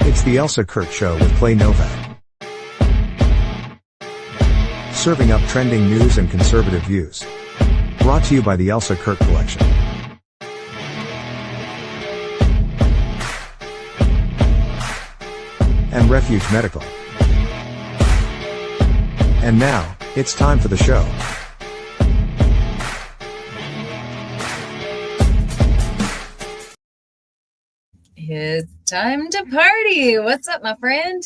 It's the Elsa Kurt Show with Clay Novak. Serving up trending news and conservative views. Brought to you by the Elsa Kurt Collection. And Refuge Medical. And now, it's time for the show. It's time to party. What's up, my friend?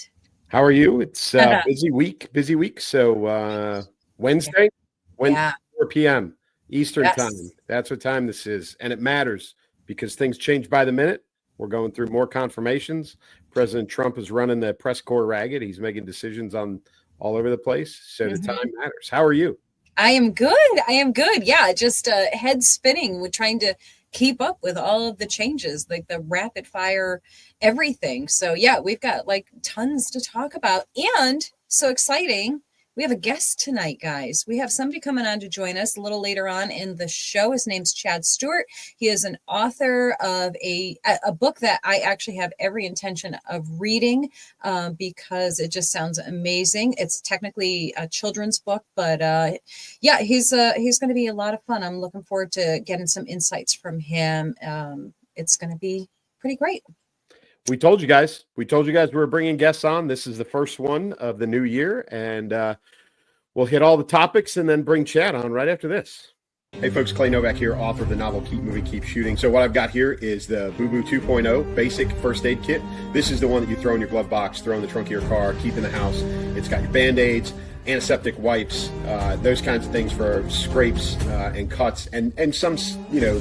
How are you? It's busy week. So Wednesday, 4 p.m. Eastern time. That's what time this is. And it matters because things change by the minute. We're going through more confirmations. President Trump is running the press corps ragged. He's making decisions on all over the place. So the time matters. How are you? I am good. Yeah, just head spinning. We're trying to keep up with all of the changes, like the rapid fire, everything. So yeah, we've got like tons to talk about. And so exciting. We have a guest tonight, guys. We have somebody coming on to join us a little later on in the show. His name's Chad Stewart. He is an author of a book that I actually have every intention of reading because it just sounds amazing. It's technically a children's book, but yeah, he's going to be a lot of fun. I'm looking forward to getting some insights from him. It's going to be pretty great. We told you guys we were bringing guests on. This is the first one of the new year, and we'll hit all the topics and then bring Chad on right after this. Hey folks, Clay Novak here, author of the novel Keep Moving, Keep Shooting. So what I've got here is the Boo Boo 2.0 basic first aid kit. This is the one that you throw in your glove box, throw in the trunk of your car, keep in the house. It's got your Band-Aids, antiseptic wipes, those kinds of things for scrapes and cuts, and some,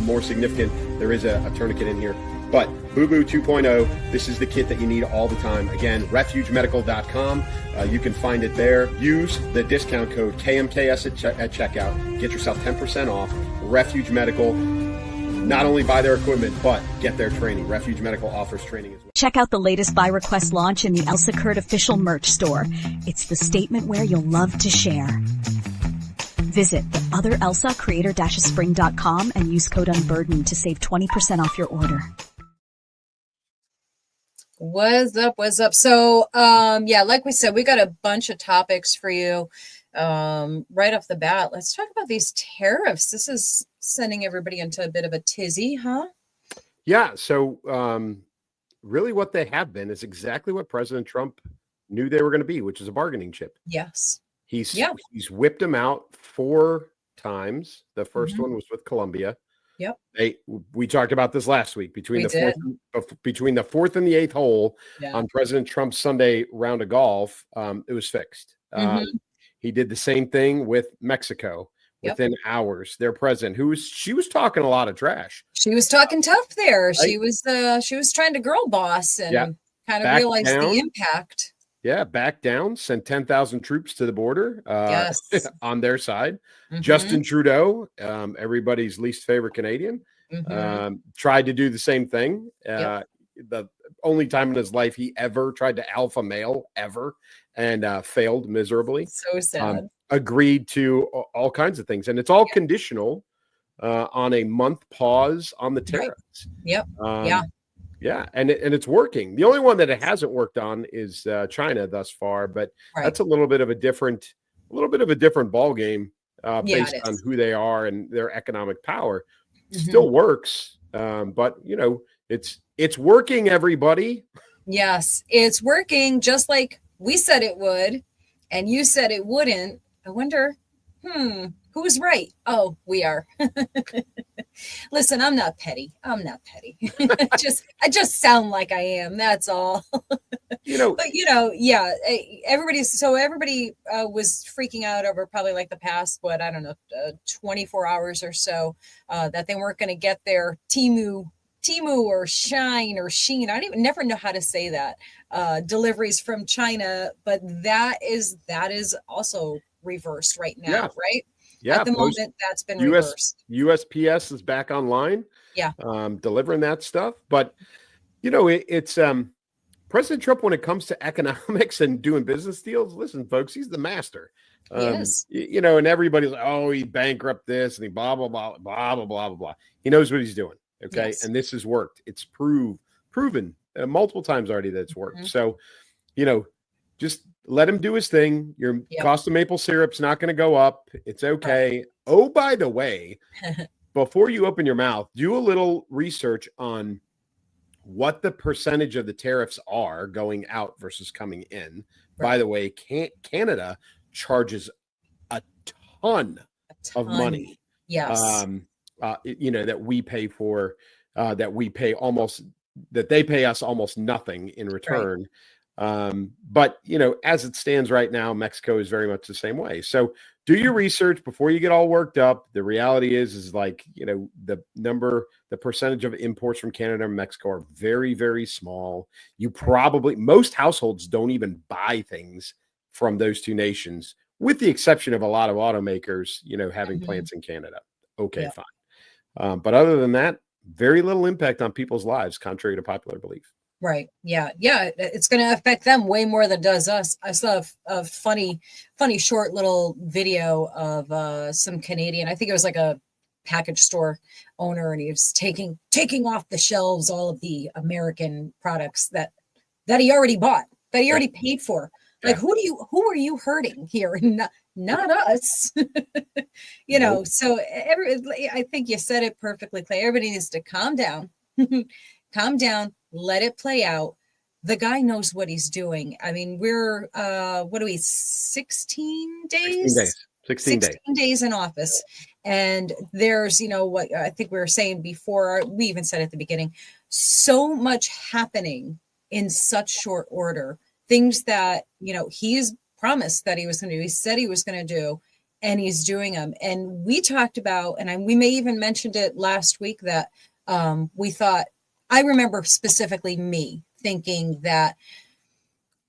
more significant. There is a tourniquet in here. But Boo Boo 2.0, this is the kit that you need all the time. Again, refugemedical.com. You can find it there. Use the discount code KMKS at checkout. Get yourself 10% off. Refuge Medical. Not only buy their equipment, but get their training. Refuge Medical offers training as well. Check out the latest Buy Request launch in the Elsa Kurt official merch store. It's the statement wear you'll love to share. Visit the other Elsa creator-spring.com and use code UNBURDENED to save 20% off your order. What's up? So, yeah, like we said, we got a bunch of topics for you right off the bat. Let's talk about these tariffs. This is sending everybody into a bit of a tizzy, huh? Yeah. So really what they have been is exactly what President Trump knew they were going to be, which is a bargaining chip. Yes. He's whipped them out 4 times. The first one was with Colombia. Yep. We talked about this last week between the fourth and the 8th hole on President Trump's Sunday round of golf. It was fixed. He did the same thing with Mexico within hours. Their president, she was talking a lot of trash. She was talking tough there. Right? She was trying to girl boss and kind of realize the impact. Yeah, back down, sent 10,000 troops to the border on their side. Justin Trudeau, everybody's least favorite Canadian, tried to do the same thing. The only time in his life he ever tried to alpha male ever and failed miserably. So sad. Agreed to all kinds of things. And it's all conditional on a month pause on the tariffs. Right. Yeah, and it's working. The only one that it hasn't worked on is China thus far, but that's a little bit of a different ball game based on who they are and their economic power. Still works, but it's working. Everybody. Yes, it's working just like we said it would, and you said it wouldn't. I wonder, who's right? Oh, we are. Listen, I'm not petty. I just sound like I am. That's all. But everybody was freaking out over probably like the past, 24 hours or so, that they weren't going to get their Temu or Shine or Sheen. I never know how to say that. Deliveries from China, but that is also reversed right now, right? Yeah, at the moment that's been reversed. USPS is back online. Yeah, delivering that stuff. But it's President Trump when it comes to economics and doing business deals. Listen, folks, he's the master. Yes. And everybody's like, oh, he bankrupt this and he blah blah blah blah blah blah blah blah. He knows what he's doing. Okay, and this has worked. It's proven multiple times already that it's worked. Mhm. So, just let him do his thing. Your Yep. cost of maple syrup's not going to go up. It's okay. Oh, by the way, before you open your mouth, do a little research on what the percentage of the tariffs are going out versus coming in. By the way, Canada charges a ton of money. Yes. That we pay for, that they pay us almost nothing in return. But as it stands right now, Mexico is very much the same way. So do your research before you get all worked up. The reality is the percentage of imports from Canada and Mexico are very, very small. Most households don't even buy things from those two nations, with the exception of a lot of automakers, having plants in Canada. Okay, fine. But other than that, very little impact on people's lives, contrary to popular belief. Right. Yeah. Yeah. It's going to affect them way more than it does us. I saw a funny short little video of some Canadian, I think it was like a package store owner, and he was taking off the shelves all of the American products that he already bought, that he already paid for. Like, who are you hurting here? Not us. Nope. So I think you said it perfectly, Clay. Everybody needs to calm down. Calm down, let it play out. The guy knows what he's doing. I mean, we're 16 days? 16 days in office. And there's, what I think we were saying before, we even said at the beginning, so much happening in such short order. Things that, he's promised that he was going to do. He said he was going to do, and he's doing them. And we talked about, and we may even mentioned it last week, that we thought, I remember specifically me thinking that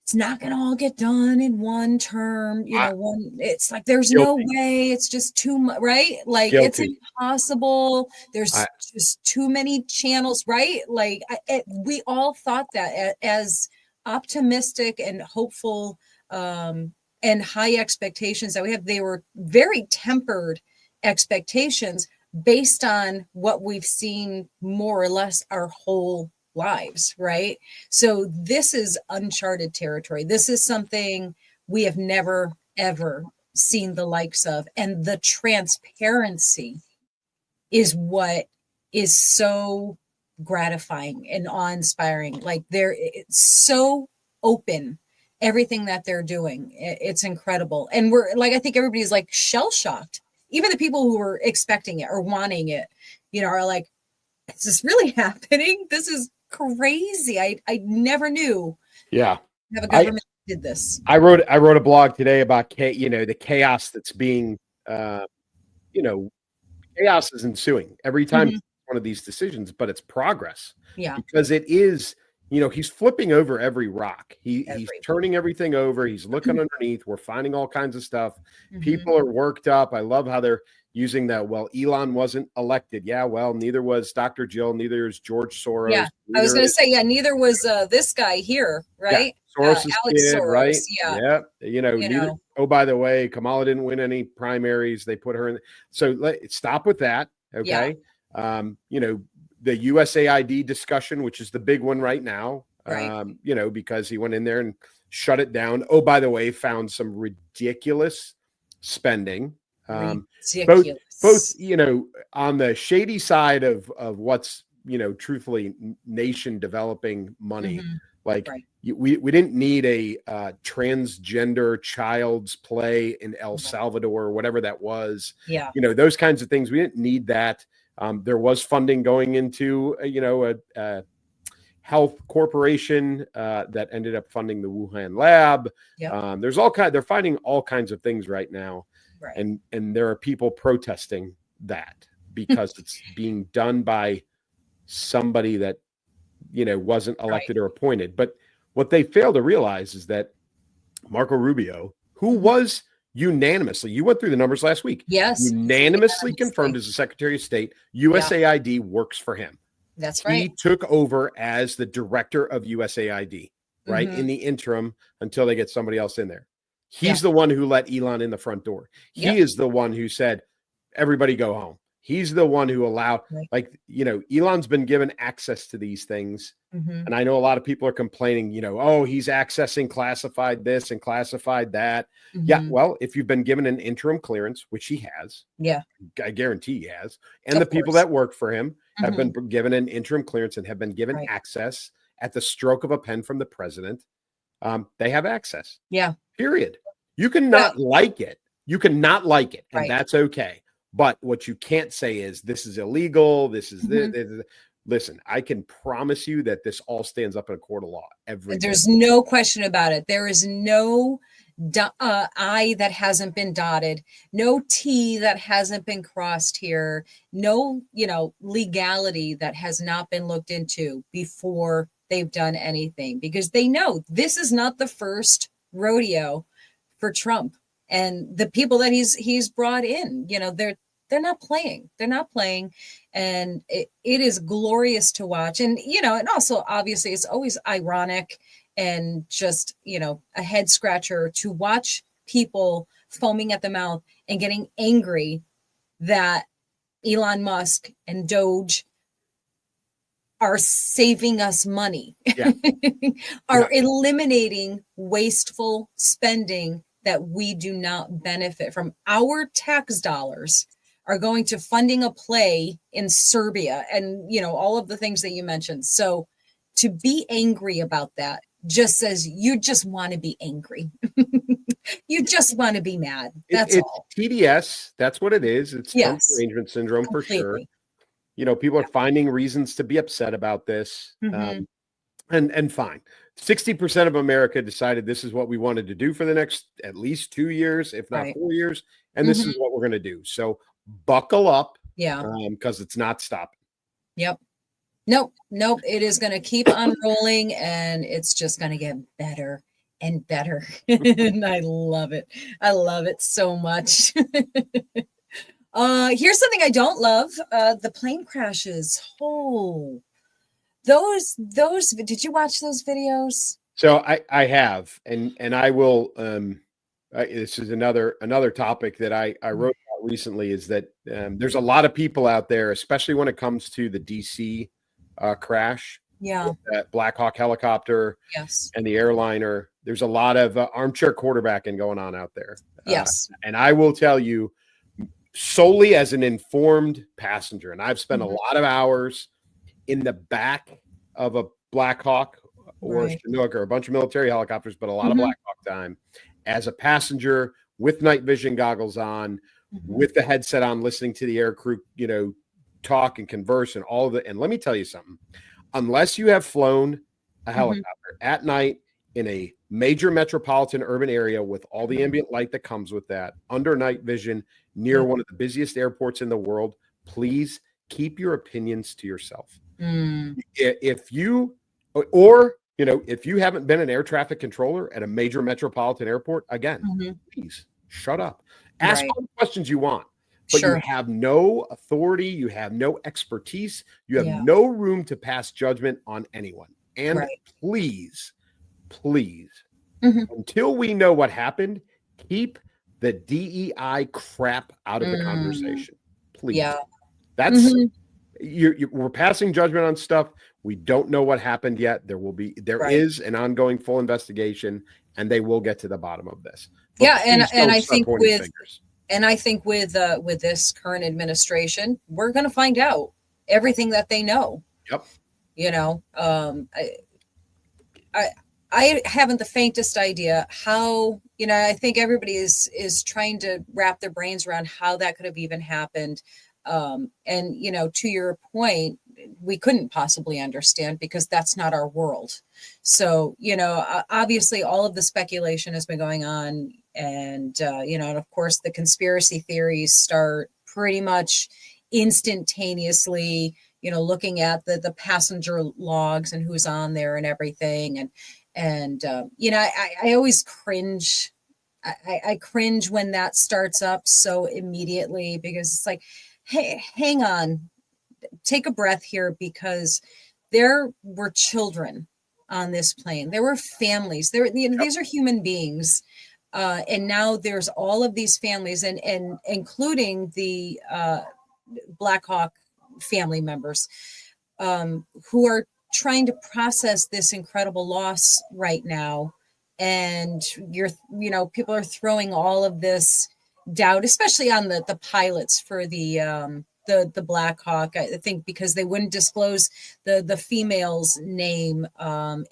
it's not going to all get done in one term. It's like, there's no way, it's just too much, right? Like, it's impossible. There's just too many channels, right? Like, we all thought that as optimistic and hopeful and high expectations that we have. They were very tempered expectations based on what we've seen more or less our whole lives, right? So this is uncharted territory. This is something we have never, ever seen the likes of. And the transparency is what is so gratifying and awe-inspiring. Like, it's so open, everything that they're doing. It's incredible. And we're like, I think everybody's like shell-shocked. Even the people who were expecting it or wanting it, are like, is this really happening? This is crazy. I never knew. Yeah. Have a government that did this. I wrote a blog today about the chaos that's being, chaos is ensuing every time one of these decisions, but it's progress. Yeah. Because it is, he's flipping over every rock. He's turning everything over. He's looking underneath. We're finding all kinds of stuff. People are worked up. I love how they're using that. Well, Elon wasn't elected. Yeah, well, neither was Dr. Jill. Neither is George Soros. Yeah, I was going to say, neither was this guy here, right? Yeah. Soros' Alex kid, Soros, right? Yeah. Neither. Oh, by the way, Kamala didn't win any primaries. They put her in. So stop with that. Okay. Yeah. The USAID discussion, which is the big one right now, right. Because he went in there and shut it down. Oh, by the way, found some ridiculous spending. Ridiculous. Both, on the shady side of what's, truthfully nation developing money. Like, we didn't need a transgender child's play in El Salvador, or whatever that was. Yeah. Those kinds of things. We didn't need that. There was funding going into, a health corporation that ended up funding the Wuhan lab. Yep. They're finding all kinds of things right now. Right. And there are people protesting that because it's being done by somebody that, wasn't elected or appointed. But what they fail to realize is that Marco Rubio, who was unanimously, you went through the numbers last week. Yes. Unanimously confirmed as the Secretary of State, USAID works for him. That's right. He took over as the director of USAID, right? In the interim until they get somebody else in there. He's the one who let Elon in the front door. He is the one who said, everybody go home. He's the one who allowed, Right. like, Elon's been given access to these things. Mhm. And I know a lot of people are complaining, oh, he's accessing classified this and classified that. Yeah, Mhm. well, if you've been given an interim clearance, which he has, Yeah, I guarantee he has, and the of people course. that work for him have Mhm. been given an interim clearance and have been given Right. access at the stroke of a pen from the president. They have access. Yeah. Period. You can Yeah. not like it. You can not like it, and Right. that's okay. But what you can't say is this is illegal. This is Mhm. this. Listen, I can promise you that this all stands up in a court of law every day. There's no question about it. There is no I that hasn't been dotted, no T that hasn't been crossed here, no, legality that has not been looked into before they've done anything, because they know this is not the first rodeo for Trump and the people that he's brought in. They're not playing. They're not playing. And it is glorious to watch. And, and also obviously it's always ironic and just, a head scratcher to watch people foaming at the mouth and getting angry that Elon Musk and Doge are saving us money, Yeah. are eliminating wasteful spending that we do not benefit from. Our tax dollars are going to funding a play in Serbia and, all of the things that you mentioned. So to be angry about that just says you just want to be angry. You just want to be mad. That's It's all. TDS. That's what it is. It's Trump Yes, derangement syndrome for sure. completely. People are finding reasons to be upset about this. Mhm. And fine. 60% of America decided this is what we wanted to do for the next at least 2 years, if not Right. 4 years. And this Mhm. is what we're going to do. So buckle up. Yeah. Because it's not stopping. Yep. Nope. It is going to keep on rolling and it's just going to get better and better. And I love it. I love it so much. Here's something I don't love. The plane crashes. Oh, those, did you watch those videos? So I have, and I will, this is another topic that I wrote about recently, is that there's a lot of people out there, especially when it comes to the DC crash, Yeah. that Black Hawk helicopter Yes. and the airliner. There's a lot of armchair quarterbacking going on out there. Yes. And I will tell you, solely as an informed passenger, and I've spent a lot of hours in the back of a Black Hawk or Right. Chinook or a bunch of military helicopters, but a lot of Black Hawk time as a passenger with night vision goggles on, with the headset on, listening to the air crew, talk and converse and all of it. And let me tell you something, unless you have flown a helicopter at night in a major metropolitan urban area with all the ambient light that comes with that, under night vision, near one of the busiest airports in the world, please keep your opinions to yourself. If you, or, if you haven't been an air traffic controller at a major metropolitan airport, again, please shut up. Ask all the questions you want, but you have no authority. You have no expertise. You have no room to pass judgment on anyone. And please, until we know what happened, keep the DEI crap out of the conversation. Please. Yeah. That's we're passing judgment on stuff. We don't know what happened yet. There is an ongoing full investigation, and they will get to the bottom of this. But and I think with this current administration, we're going to find out everything that they know. Yep. I haven't the faintest idea how, I think everybody is trying to wrap their brains around how that could have even happened. And, to your point, we couldn't possibly understand because that's not our world. So, obviously all of the speculation has been going on, and, and of course the conspiracy theories start pretty much instantaneously, looking at the passenger logs and who's on there and everything. And I always cringe. I cringe when that starts up so immediately, because it's like, hey, hang on, take a breath here, because there were children on this plane. There were families. These are human beings. And now there's all of these families and including the Black Hawk family members who are trying to process this incredible loss right now. And people are throwing all of this doubt, especially on the pilots for the Black Hawk, I think, because they wouldn't disclose the female's name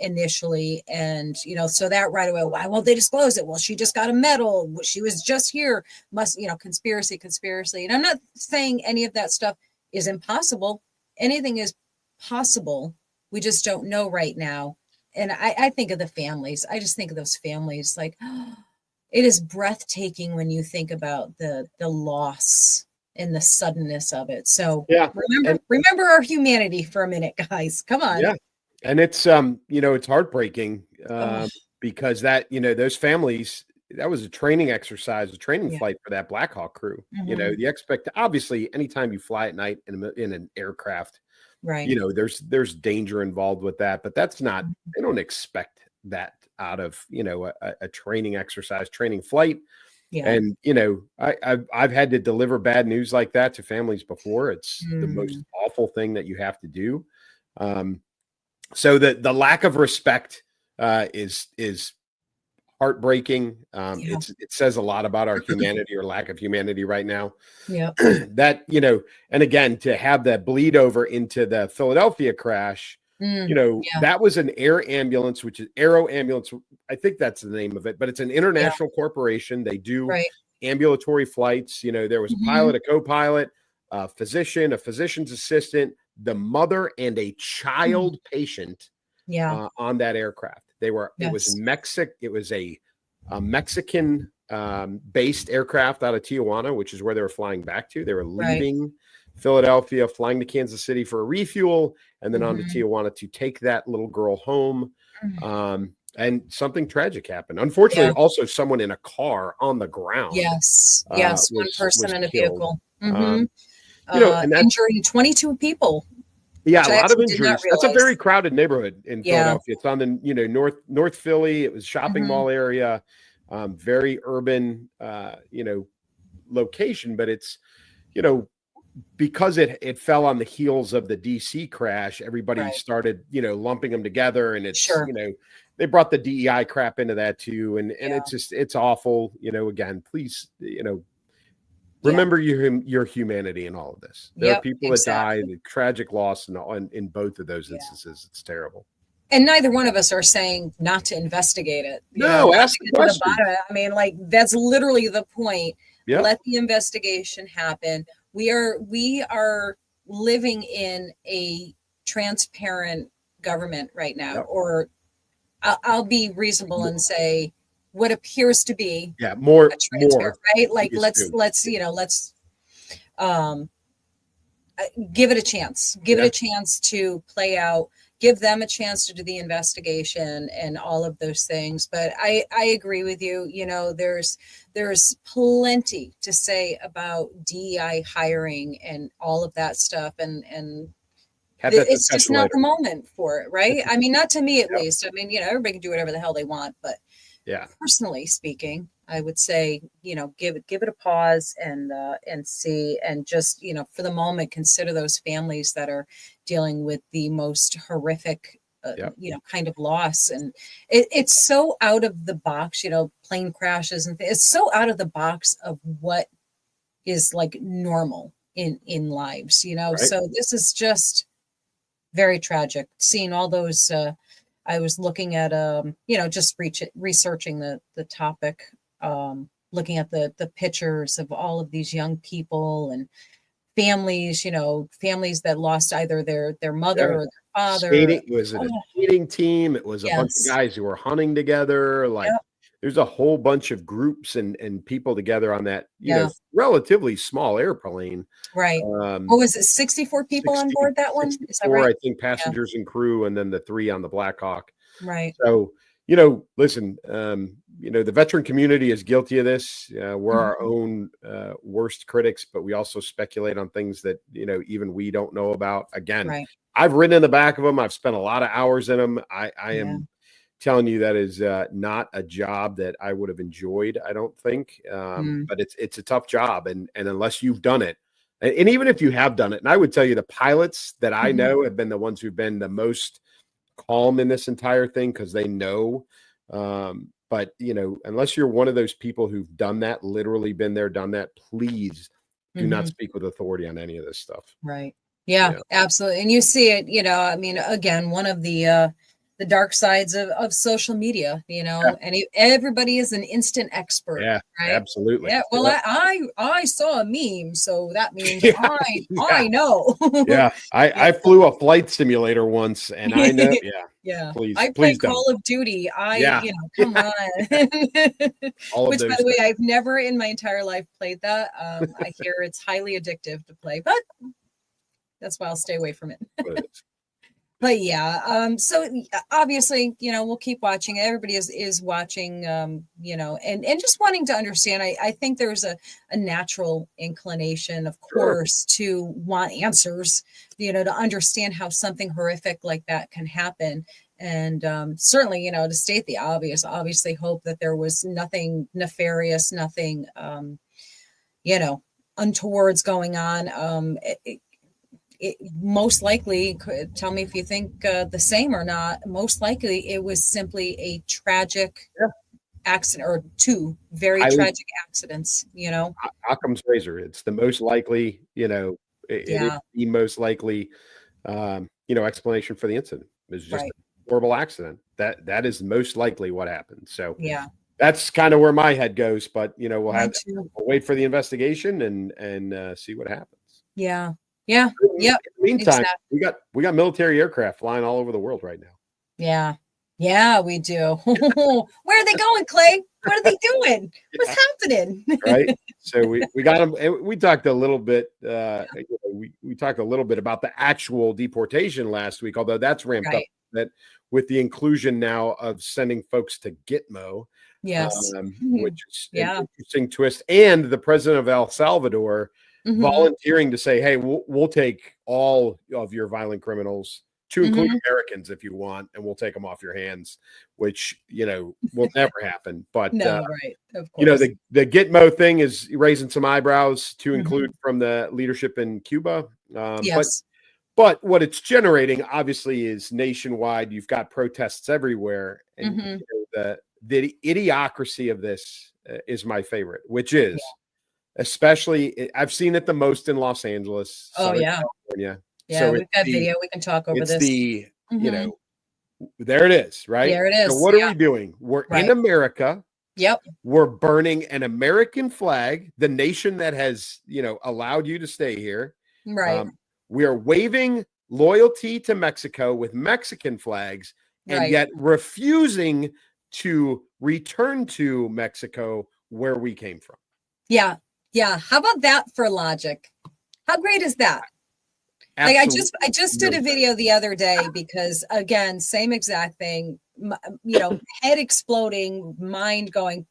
initially. And, so that right away, why won't they disclose it? Well, she just got a medal. She was just here. Conspiracy. And I'm not saying any of that stuff is impossible. Anything is possible. We just don't know right now. And I think of the families. I just think of those families like, it is breathtaking when you think about the loss and the suddenness of it. So yeah, remember our humanity for a minute, guys. Come on. Yeah. And it's, it's heartbreaking because that, those families, that was a training exercise, a training flight for that Black Hawk crew. Mm-hmm. Obviously, anytime you fly at night in an aircraft, right. There's danger involved with that, but that's not, they don't expect that out of, a training exercise, training flight. Yeah. And, I've had to deliver bad news like that to families before. It's the most awful thing that you have to do. So the lack of respect is heartbreaking. It says a lot about our humanity or lack of humanity right now. Yeah. That, and again, to have that bleed over into the Philadelphia crash, that was an air ambulance, which is Aero Ambulance. I think that's the name of it, but it's an international corporation. They do ambulatory flights. There was a pilot, a co-pilot, a physician's assistant, the mother, and a child patient on that aircraft. It was a Mexican based aircraft out of Tijuana, which is where they were flying back to. They were leaving Philadelphia, flying to Kansas City for a refuel, and then on to Tijuana to take that little girl home. And something tragic happened. Unfortunately, also someone in a car on the ground. Yes. One person in a vehicle. And injuring 22 people. Yeah, a lot of injuries. That's a very crowded neighborhood in Philadelphia. It's on the North Philly. It was shopping mall area, very urban, location. But it's, because it fell on the heels of the DC crash, everybody started, lumping them together, and it's they brought the DEI crap into that too, and it's awful. Again, please, remember your humanity in all of this. There are people that die, the tragic loss, and in both of those instances, it's terrible. And neither one of us are saying not to investigate it. Ask the question. I mean, that's literally the point. Yep. Let the investigation happen. We are living in a transparent government right now, or I'll be reasonable and say what appears to be more right. Let's give it a chance. Give it a chance to play out. Give them a chance to do the investigation and all of those things. But I agree with you. There's plenty to say about DEI hiring and all of that stuff. And it's just not the moment for it, right? I mean, not to me at least. I mean, everybody can do whatever the hell they want, but personally speaking, I would say, give it a pause and see, and just, for the moment, consider those families that are dealing with the most horrific, kind of loss. And it's so out of the box, plane crashes, and it's so out of the box of what is normal in lives, so this is just very tragic. Seeing all those, I was looking at, just researching the topic, looking at the pictures of all of these young people and families, families that lost either their mother or their father. It was a skating team. It was a bunch of guys who were hunting together. There's a whole bunch of groups and people together on that, relatively small airplane. Right. What was it? 64 people on board that one? Is that right? I think passengers and crew, and then the 3 on the Black Hawk. Right. So, listen, the veteran community is guilty of this. We're our own worst critics, but we also speculate on things that, even we don't know about. Again, I've ridden in the back of them. I've spent a lot of hours in them. I am telling you that is not a job that I would have enjoyed, I don't think. But it's a tough job. And unless you've done it, And even if you have done it, and I would tell you the pilots that I know have been the ones who've been the most calm in this entire thing because they know. But, unless you're one of those people who've done that, literally been there, done that, please do not speak with authority on any of this stuff. Right. Yeah, absolutely. And you see it, I mean, again, one of the dark sides of social media, and everybody is an instant expert. Yeah, right. Absolutely. Yeah. Well, I saw a meme, so that means I Yeah. know. Yeah. I flew a flight simulator once and I know. Yeah. Yeah. Please, I play please don't. Call of Duty. Yeah. Come on. All of Which, by those the way, things. I've never in my entire life played that. I hear it's highly addictive to play, but that's why I'll stay away from it. But yeah, so obviously, we'll keep watching. Everybody is watching, and just wanting to understand. I think there's a natural inclination, of course, to want answers, to understand how something horrific like that can happen. And certainly, to state the obvious, obviously hope that there was nothing nefarious, nothing, untowards going on. It most likely, tell me if you think the same or not, most likely it was simply a tragic accident or two very tragic accidents, Occam's razor. It's the most likely, it is the most likely, explanation for the incident. It was just a horrible accident. That is most likely what happened. So that's kind of where my head goes, but we'll wait for the investigation and see what happens. Yeah. In the meantime, we got military aircraft flying all over the world right now. Yeah, we do. Where are they going, Clay? What are they doing? What's happening? Right. So we got them. And we talked a little bit. We talked a little bit about the actual deportation last week, although that's ramped up. That with the inclusion now of sending folks to Gitmo, which is an interesting twist, and the president of El Salvador volunteering to say, hey, we'll take all of your violent criminals, to include Americans if you want, and we'll take them off your hands, which, will never happen. But, of course. The Gitmo thing is raising some eyebrows to include from the leadership in Cuba. But what it's generating, obviously, is nationwide. You've got protests everywhere. And the idiocracy of this is my favorite, which is especially, I've seen it the most in Los Angeles, California. Yeah, so we've got video. We can talk over this. There it is, right? There it is. So what are we doing? We're in America. Yep. We're burning an American flag, the nation that has, allowed you to stay here. Right. We are waving loyalty to Mexico with Mexican flags and yet refusing to return to Mexico where we came from. Yeah. Yeah. How about that for logic? How great is that? Absolutely. Like I just did a video the other day because, again, same exact thing, head exploding, mind going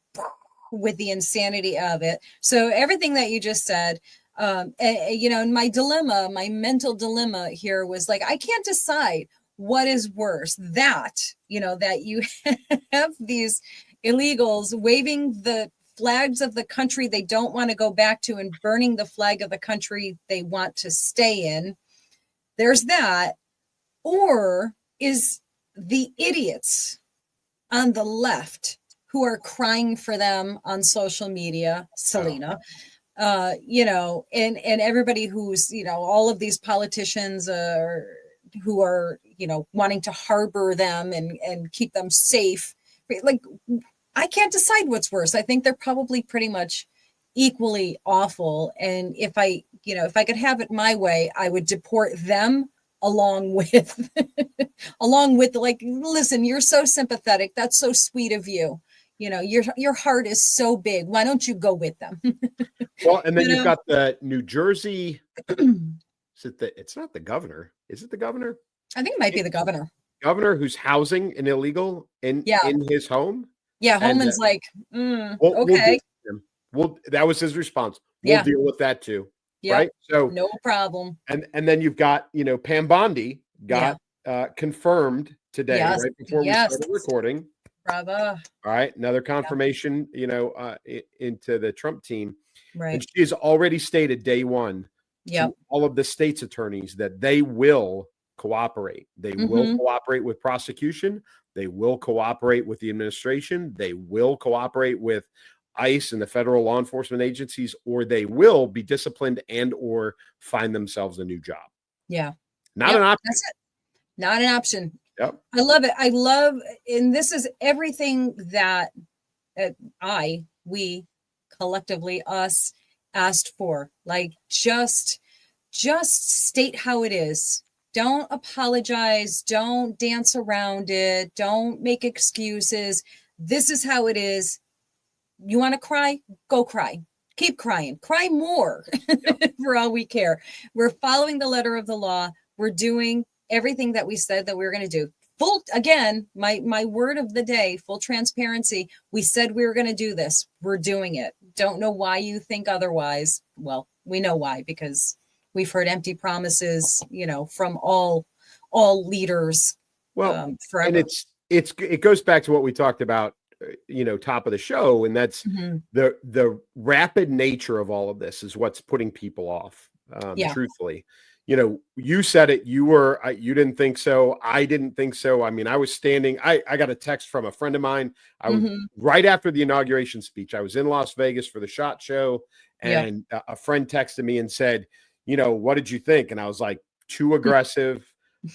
with the insanity of it. So everything that you just said, and my dilemma, my mental dilemma here was like, I can't decide what is worse, that you have these illegals waving the flags of the country they don't want to go back to and burning the flag of the country they want to stay in. There's that. Or is the idiots on the left who are crying for them on social media, Selena, and everybody who's, all of these politicians who are, wanting to harbor them and keep them safe. Like, I can't decide what's worse. I think they're probably pretty much equally awful. And if I could have it my way, I would deport them along with like, listen, you're so sympathetic. That's so sweet of you. Your heart is so big. Why don't you go with them? Well, and then you've got the New Jersey. It's not the governor. Is it the governor? I think it might be the governor. Governor who's housing an illegal in his home. Yeah, Holman's like, okay. That was his response. We'll deal with that too. Yep. Right. So no problem. And then you've got, Pam Bondi got confirmed today, right before we started recording. Bravo. All right. Another confirmation, into the Trump team. Right. And she has already stated day one Yep. to all of the state's attorneys that they will cooperate. They will cooperate with prosecution. They will cooperate with the administration. They will cooperate with ICE and the federal law enforcement agencies, or they will be disciplined and or find themselves a new job. Yeah. Not an option. That's it. Not an option. Yep. I love it. I love, and this is everything that we collectively, us asked for. Like, just state how it is. Don't apologize. Don't dance around it. Don't make excuses. This is how it is. You want to cry? Go cry. Keep crying. Cry more. Yep. For all we care. We're following the letter of the law. We're doing everything that we said that we were going to do. Full, again, my word of the day, full transparency. We said we were going to do this. We're doing it. Don't know why you think otherwise. Well, we know why, because we've heard empty promises, from all leaders. Well, forever. And it goes back to what we talked about, top of the show. And that's the rapid nature of all of this is what's putting people off. Truthfully, you said it, you didn't think so. I didn't think so. I mean, I was standing, I got a text from a friend of mine. I was right after the inauguration speech. I was in Las Vegas for the SHOT Show, and a friend texted me and said, what did you think? And I was like, too aggressive.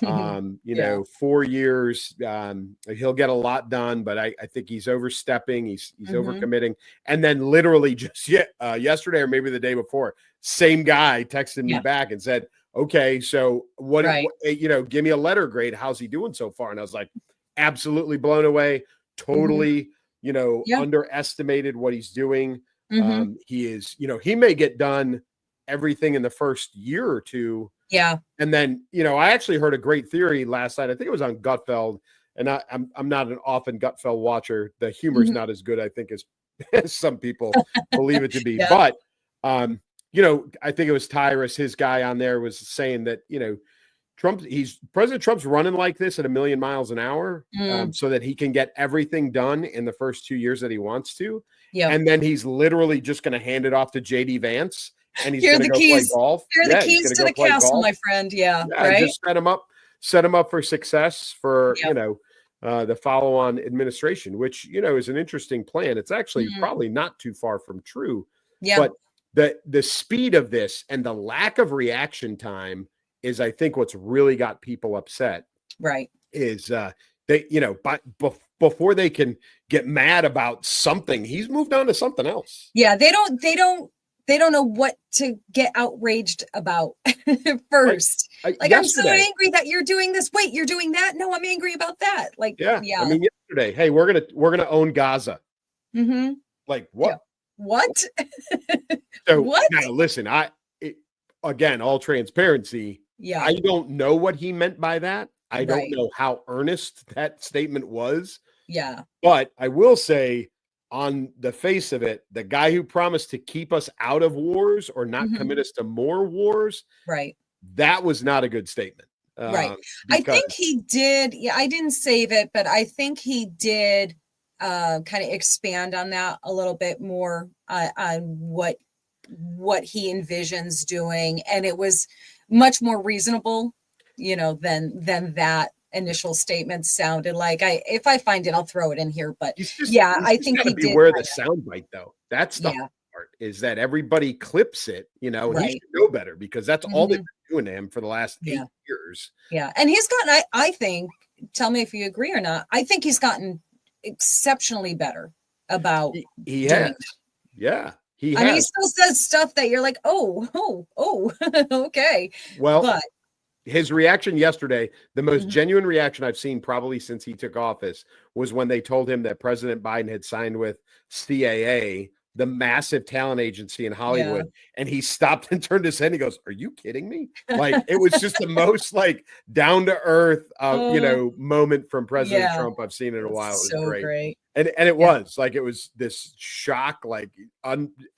4 years, he'll get a lot done, but I think he's overstepping. He's overcommitting. And then literally just yesterday, or maybe the day before, same guy texted me back and said, okay, so what, give me a letter grade. How's he doing so far? And I was like, absolutely blown away. Totally, underestimated what he's doing. He is, he may get done everything in the first year or two. Yeah. And then, I actually heard a great theory last night. I think it was on Gutfeld, and I'm not an often Gutfeld watcher. The humor is not as good, I think, as some people believe it to be. But, I think it was Tyrus, his guy on there, was saying that, President Trump's running like this at 1,000,000 miles an hour so that he can get everything done in the first 2 years that he wants to. Yeah. And then he's literally just going to hand it off to JD Vance. And he's going to go play golf. Here are the keys to the castle, my friend. Yeah, right. Just set him up for success for the follow-on administration, which is an interesting plan. It's actually probably not too far from true. Yeah. But the speed of this and the lack of reaction time is, I think, what's really got people upset. Right. Is they before they can get mad about something, he's moved on to something else. Yeah, they don't know what to get outraged about first. I'm so angry that you're doing this. Wait, you're doing that? No, I'm angry about that. I mean, yesterday, hey, we're gonna own Gaza. Like what? Yeah. What? So what? Now listen, again, all transparency. Yeah, I don't know what he meant by that. I don't know how earnest that statement was. Yeah, but I will say, on the face of it, the guy who promised to keep us out of wars or not commit us to more wars, right? That was not a good statement. Right. I think he did. Yeah, I didn't save it, but I think he did kind of expand on that a little bit more on what he envisions doing. And it was much more reasonable, than that initial statement sounded like. If I find it, I'll throw it in here. But I think he did. Beware the soundbite, though. That's the hard part, is that everybody clips it. He should know better, because that's all they've been doing to him for the last 8 years. Yeah, and he's gotten. I think. Tell me if you agree or not. I think he's gotten exceptionally better about. He has. Yeah. He still says stuff that you're like, oh, okay. Well, but his reaction yesterday, the most genuine reaction I've seen probably since he took office, was when they told him that President Biden had signed with CAA, the massive talent agency in Hollywood. And he stopped and turned his head. He goes, "Are you kidding me?" Like, it was just the most down to earth, moment from President Trump I've seen in a while. It was so great. And it was like, it was this shock,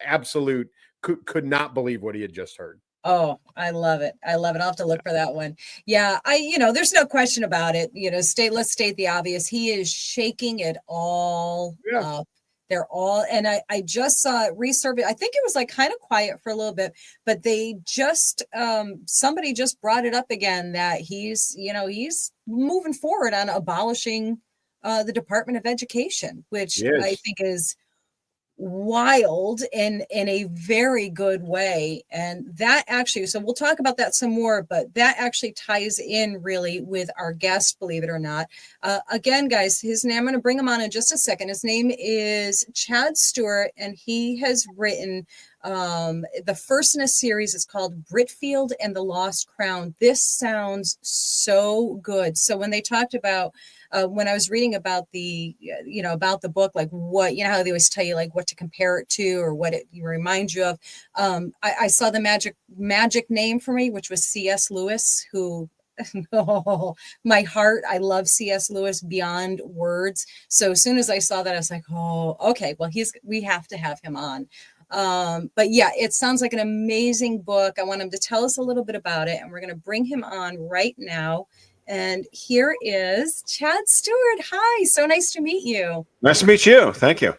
absolute, could not believe what he had just heard. Oh, I love it. I'll have to look for that one. Yeah. There's no question about it. Let's state the obvious. He is shaking it all up. They're all, and I just saw it resurface. I think it was like kind of quiet for a little bit, but they just, somebody just brought it up again that he's moving forward on abolishing the Department of Education, which I think is wild in a very good way. And that actually, so we'll talk about that some more, but that actually ties in really with our guest, believe it or not. Again, guys, his name, I'm going to bring him on in just a second. His name is Chad Stewart, and he has written the first in a series. It's called Britfield and the Lost Crown. This sounds so good. So when they talked about when I was reading about the, about the book, like what, how they always tell you like what to compare it to or what it reminds you of. I saw the magic name for me, which was C.S. Lewis, who, oh, my heart, I love C.S. Lewis beyond words. So as soon as I saw that, I was like, oh, okay, well, we have to have him on. But yeah, it sounds like an amazing book. I want him to tell us a little bit about it, and we're going to bring him on right now. And here is Chad Stewart. Hi, so nice to meet you. Nice to meet you. Thank you.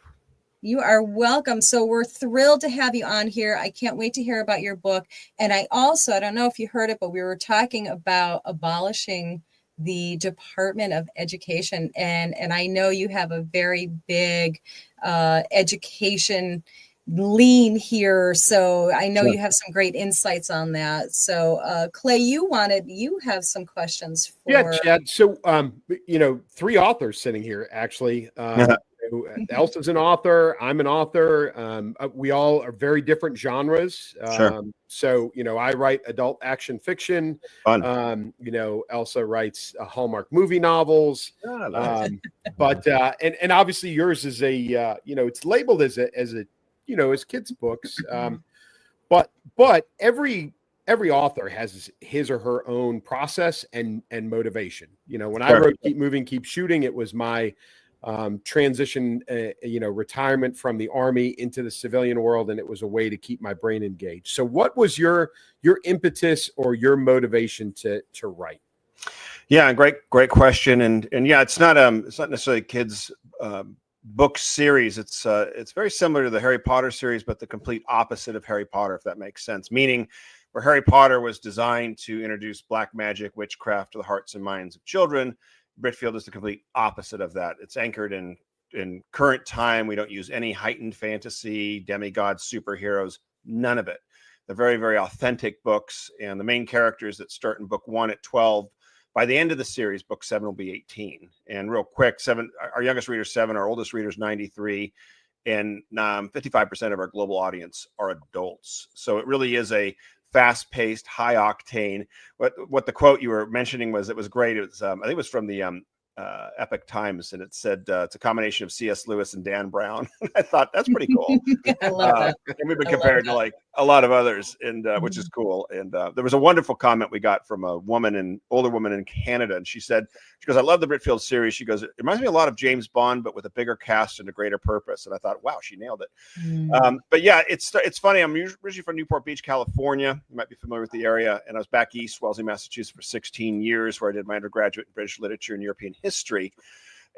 You are welcome. So we're thrilled to have you on here. I can't wait to hear about your book. And I don't know if you heard it, but we were talking about abolishing the Department of Education. And I know you have a very big education lean here, so I know you have some great insights on that. So Clay, you have some questions for Chad. So 3 authors sitting here actually. Elsa's an author, I'm an author. We all are very different genres. So I write adult action fiction. Fun. Elsa writes Hallmark movie novels. But and obviously yours is a it's labeled as as kids' books. But every author has his or her own process and motivation. When I wrote Keep Moving, Keep Shooting, it was my transition, retirement from the Army into the civilian world, and it was a way to keep my brain engaged. So what was your impetus or your motivation to write? Yeah, great question. And yeah, it's not necessarily kids book series. It's very similar to the Harry Potter series, but the complete opposite of Harry Potter, if that makes sense. Meaning, where Harry Potter was designed to introduce black magic, witchcraft to the hearts and minds of children, Britfield is the complete opposite of that. It's anchored in current time. We don't use any heightened fantasy, demigods, superheroes, none of it. They're very, very authentic books, and the main characters that start in book 1 at 12. By the end of the series, book 7 will be 18. And real quick, our youngest reader is 7, our oldest reader is 93, and 55% of our global audience are adults. So it really is a fast-paced, high-octane. What the quote you were mentioning was, it was great. It was I think it was from the Epic Times, and it said it's a combination of C.S. Lewis and Dan Brown. I thought that's pretty cool. I love that. And we've been compared to like a lot of others, and which is cool. And there was a wonderful comment we got from a older woman in Canada, and she goes, I love the Britfield series. She goes, it reminds me a lot of James Bond, but with a bigger cast and a greater purpose. And I thought, wow, she nailed it. But yeah, it's funny. I'm originally from Newport Beach, California. You might be familiar with the area. And I was back east, Wellesley, Massachusetts, for 16 years, where I did my undergraduate in British literature and European history.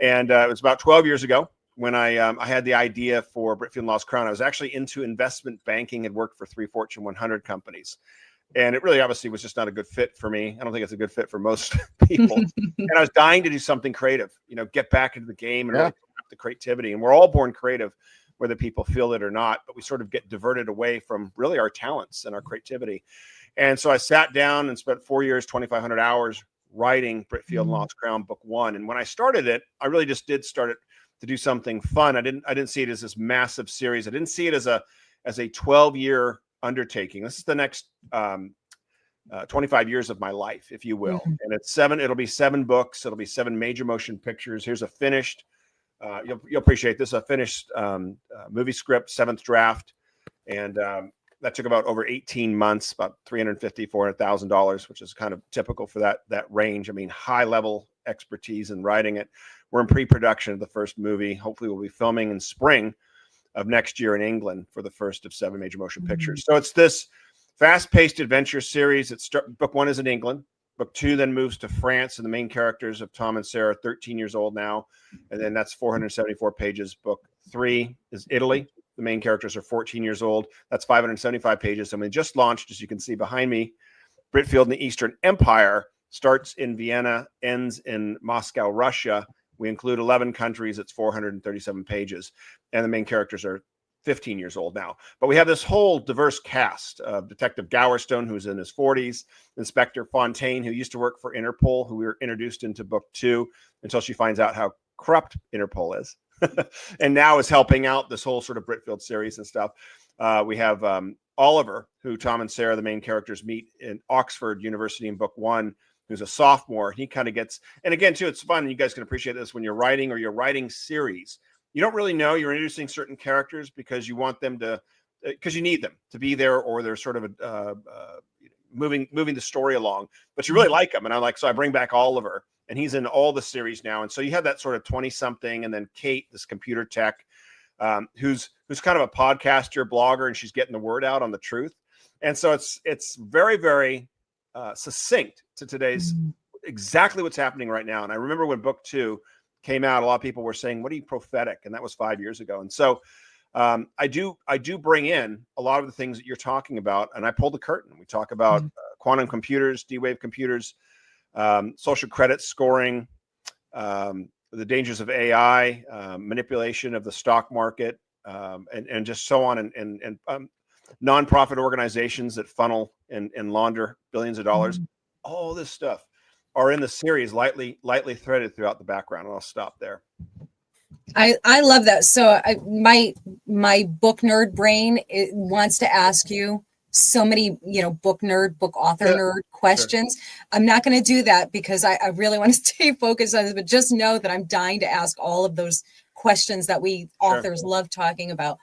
And it was about 12 years ago when I had the idea for Britfield and Lost Crown. I was actually into investment banking, had worked for 3 Fortune 100 companies. And it really obviously was just not a good fit for me. I don't think it's a good fit for most people. And I was dying to do something creative, get back into the game and really the creativity. And we're all born creative, whether people feel it or not, but we sort of get diverted away from really our talents and our creativity. And so I sat down and spent 4 years, 2,500 hours writing Britfield and Lost Crown book 1. And when I started it, I really just did start it to do something fun. I didn't see it as this massive series. I didn't see it as a 12-year undertaking. This is the next 25 years of my life, if you will. And it'll be 7 books. It'll be 7 major motion pictures. Here's a finished, you'll appreciate this, a finished movie script, 7th draft. And that took about over 18 months, about $350,000, $400,000, which is kind of typical for that range. I mean, high level expertise in writing it. We're in pre-production of the first movie. Hopefully we'll be filming in spring of next year in England for the first of 7 major motion pictures. So it's this fast-paced adventure series. Book 1 is in England. Book 2 then moves to France, and the main characters of Tom and Sarah are 13 years old now, and then that's 474 pages. Book 3 is Italy. The main characters are 14 years old. That's 575 pages. And we just launched, as you can see behind me, Britfield in the Eastern Empire. Starts in Vienna, ends in Moscow, Russia. We include 11 countries. It's 437 pages. And the main characters are 15 years old now. But we have this whole diverse cast of Detective Gowerstone, who's in his 40s, Inspector Fontaine, who used to work for Interpol, who we were introduced into book 2 until she finds out how corrupt Interpol is. And now is helping out this whole sort of Britfield series and stuff. We have Oliver, who Tom and Sarah, the main characters, meet in Oxford University in book 1, who's a sophomore. He kind of gets, and again, too, it's fun. And you guys can appreciate this when you're writing or you're writing series. You don't really know you're introducing certain characters because you want them to, because you need them to be there, or they're sort of moving the story along. But you really like them, and I'm like, so I bring back Oliver, and he's in all the series now. And so you have that sort of 20-something, and then Kate, this computer tech, who's kind of a podcaster, blogger, and she's getting the word out on the truth. And so it's very, very succinct to today's exactly what's happening right now. And I remember when book 2 came out, a lot of people were saying, what are you prophetic? And that was 5 years ago. And so I do bring in a lot of the things that you're talking about, and I pull the curtain. We talk about quantum computers, D-Wave computers, social credit scoring, the dangers of AI, manipulation of the stock market, and just so on, and nonprofit organizations that funnel and launder billions of dollars. All this stuff are in the series, lightly threaded throughout the background. And I'll stop there. I love that. So my book nerd brain, it wants to ask you so many, book nerd, book author nerd questions. Sure. I'm not going to do that because I really want to stay focused on this, but just know that I'm dying to ask all of those questions that we authors love talking about.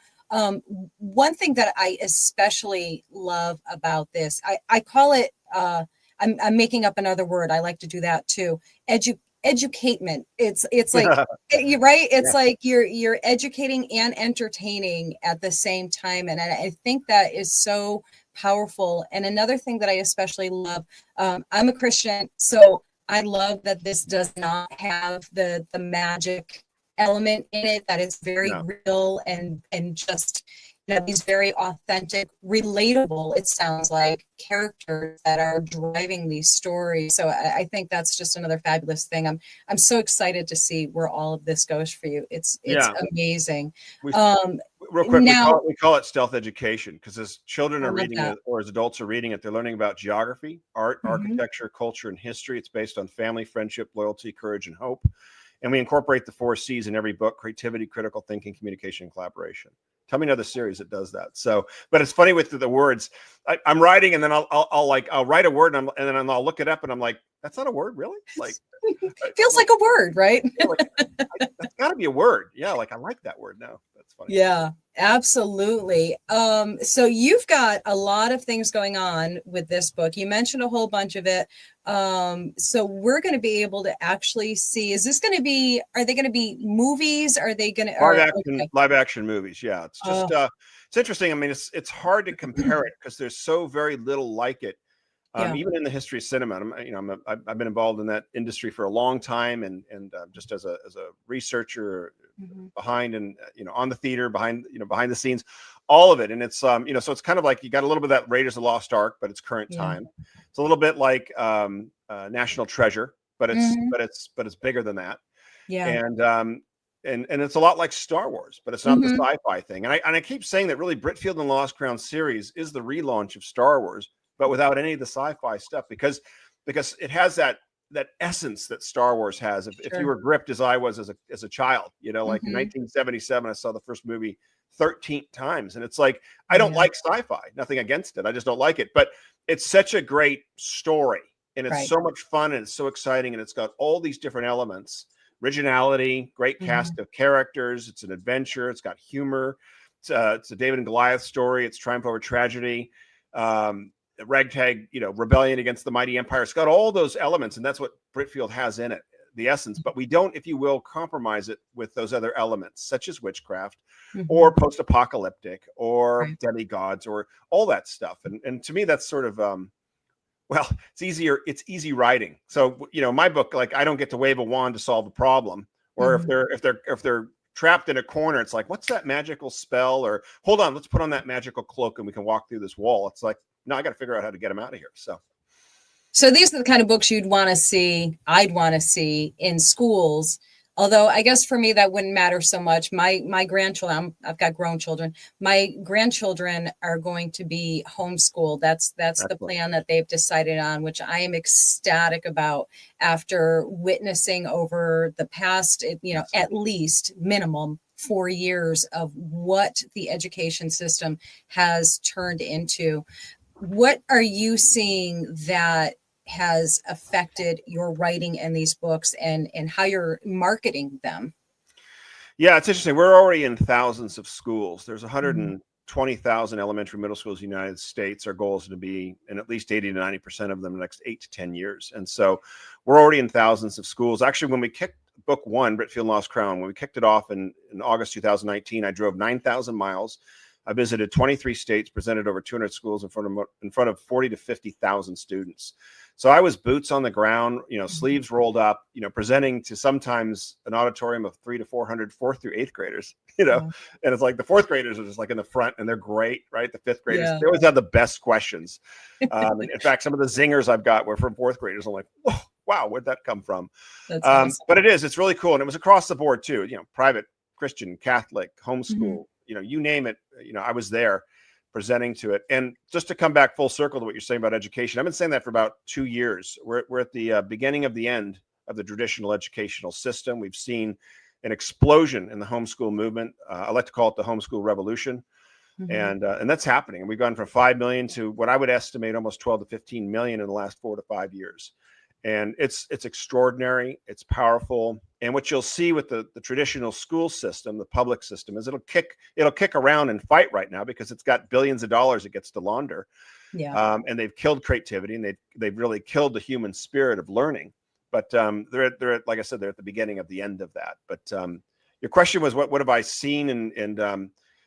One thing that I especially love about this, I call it, I'm making up another word. I like to do that too. Educatement. It's like, you're right. It's like you're educating and entertaining at the same time. And I think that is so powerful. And another thing that I especially love, I'm a Christian, so I love that this does not have the magic element in it, that it's very real and just these very authentic, relatable, it sounds like, characters that are driving these stories. So I think that's just another fabulous thing. I'm so excited to see where all of this goes for you. It's amazing. Real quick, now, we call it stealth education because as children are reading it, or as adults are reading it, they're learning about geography, art, architecture, culture, and history. It's based on family, friendship, loyalty, courage, and hope. And we incorporate the 4 C's in every book: creativity, critical thinking, communication, and collaboration. Tell me another series that does that. So, but it's funny with the words. I'm writing, and then I'll write a word, and then I'll look it up, and I'm like, that's not a word, really? Like, feels like a word, right? That's got to be a word. Yeah, like I like that word now. That's funny. Yeah, absolutely. So you've got a lot of things going on with this book. You mentioned a whole bunch of it. So we're going to be able to actually see, are they going to be movies? Are they going to live action movies? Yeah. It's just, it's interesting. I mean, it's hard to compare it because there's so very little like it. Even in the history of cinema, I've been involved in that industry for a long time, and just as a researcher behind and on the theater, behind the scenes, all of it. And it's so it's kind of like you got a little bit of that Raiders of the Lost Ark, but it's current time. It's a little bit like National Treasure, but it's bigger than that. Yeah. And it's a lot like Star Wars, but it's not the sci-fi thing. And I keep saying that really Britfield and the Lost Crown series is the relaunch of Star Wars, but without any of the sci-fi stuff, because it has that essence that Star Wars has. If you were gripped as I was as a child, like in 1977, I saw the first movie 13 times, and it's like, I don't like sci-fi, nothing against it, I just don't like it, but it's such a great story, and it's so much fun, and it's so exciting, and it's got all these different elements: originality, great cast of characters, it's an adventure, it's got humor, it's a David and Goliath story, it's triumph over tragedy, ragtag, rebellion against the mighty empire. It's got all those elements, and that's what Britfield has in it, the essence. But we don't, if you will, compromise it with those other elements, such as witchcraft or post-apocalyptic or demigods or all that stuff. And to me, that's sort of Well, it's easier. It's easy writing. So, my book, like, I don't get to wave a wand to solve a problem. Or if they're trapped in a corner, it's like, what's that magical spell? Or hold on, let's put on that magical cloak and we can walk through this wall. It's like, no, I got to figure out how to get them out of here. So these are the kind of books I'd want to see in schools. Although I guess for me, that wouldn't matter so much. My grandchildren, I've got grown children. My grandchildren are going to be homeschooled. That's the plan that they've decided on, which I am ecstatic about after witnessing over the past, at least minimum 4 years of what the education system has turned into. What are you seeing that has affected your writing in these books and how you're marketing them? Yeah, it's interesting. We're already in thousands of schools. There's 120,000 elementary middle schools in the United States. Our goal is to be in at least 80 to 90% of them in the next 8 to 10 years. And so we're already in thousands of schools. Actually, when we kicked book one, Britfield Lost Crown, when we kicked it off in August 2019, I drove 9,000 miles. I visited 23 states, presented over 200 schools in front of 40 to 50,000 students. So I was boots on the ground, sleeves rolled up, presenting to sometimes an auditorium of 300 to 400 4th through 8th graders, and it's like the 4th graders are just like in the front and they're great, right? The 5th graders, they always have the best questions. In fact, some of the zingers I've got were from 4th graders. I'm like, whoa, wow, where'd that come from? That's awesome. But it's really cool. And it was across the board too, private, Christian, Catholic, homeschool, you name it, I was there presenting to it. And just to come back full circle to what you're saying about education, I've been saying that for about 2 years. We're at the beginning of the end of the traditional educational system. We've seen an explosion in the homeschool movement. I like to call it the homeschool revolution. And that's happening. And we've gone from 5 million to what I would estimate almost 12 to 15 million in the last 4 to 5 years. And it's extraordinary. It's powerful. And what you'll see with the traditional school system, the public system, is it'll kick around and fight right now because it's got billions of dollars it gets to launder. Yeah. And they've killed creativity and they've really killed the human spirit of learning. But they're at, like I said, they're at the beginning of the end of that. But your question was, what have I seen? And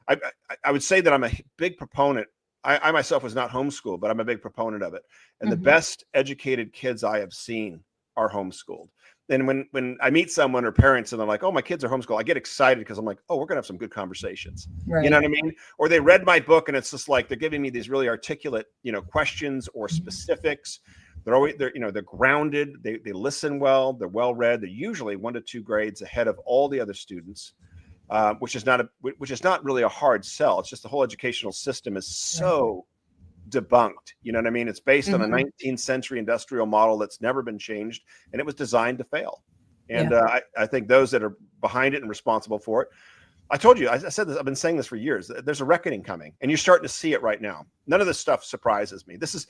I would say that I'm a big proponent. I myself was not homeschooled, but I'm a big proponent of it. And the best educated kids I have seen are homeschooled. And when I meet someone or parents and they're like, oh, my kids are homeschooled, I get excited because I'm like, oh, we're going to have some good conversations. Right. You know what I mean? Or they read my book and it's just like, they're giving me these really articulate, questions or specifics. They're grounded. They listen well. They're well read. They're usually 1 to 2 grades ahead of all the other students. Which is not really a hard sell. It's just the whole educational system is so debunked. You know what I mean? It's based on a 19th century industrial model that's never been changed, and it was designed to fail. And I think those that are behind it and responsible for it. I told you, I said this. I've been saying this for years. There's a reckoning coming, and you're starting to see it right now. None of this stuff surprises me. This is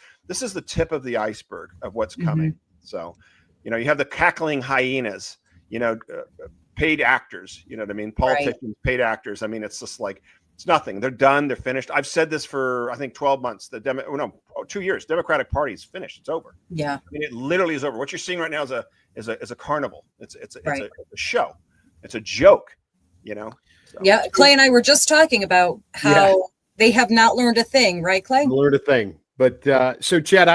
the tip of the iceberg of what's coming. So, you have the cackling hyenas. Paid actors, you know what I mean? Politicians, paid actors. I mean, it's just like, it's nothing. They're done. They're finished. I've said this for, I think, 12 months. 2 years. Democratic Party is finished. It's over. Yeah. I mean, it literally is over. What you're seeing right now is a carnival. It's a show. It's a joke, So. Yeah. Clay and I were just talking about how they have not learned a thing, right, Clay? Learned a thing. But so Chad,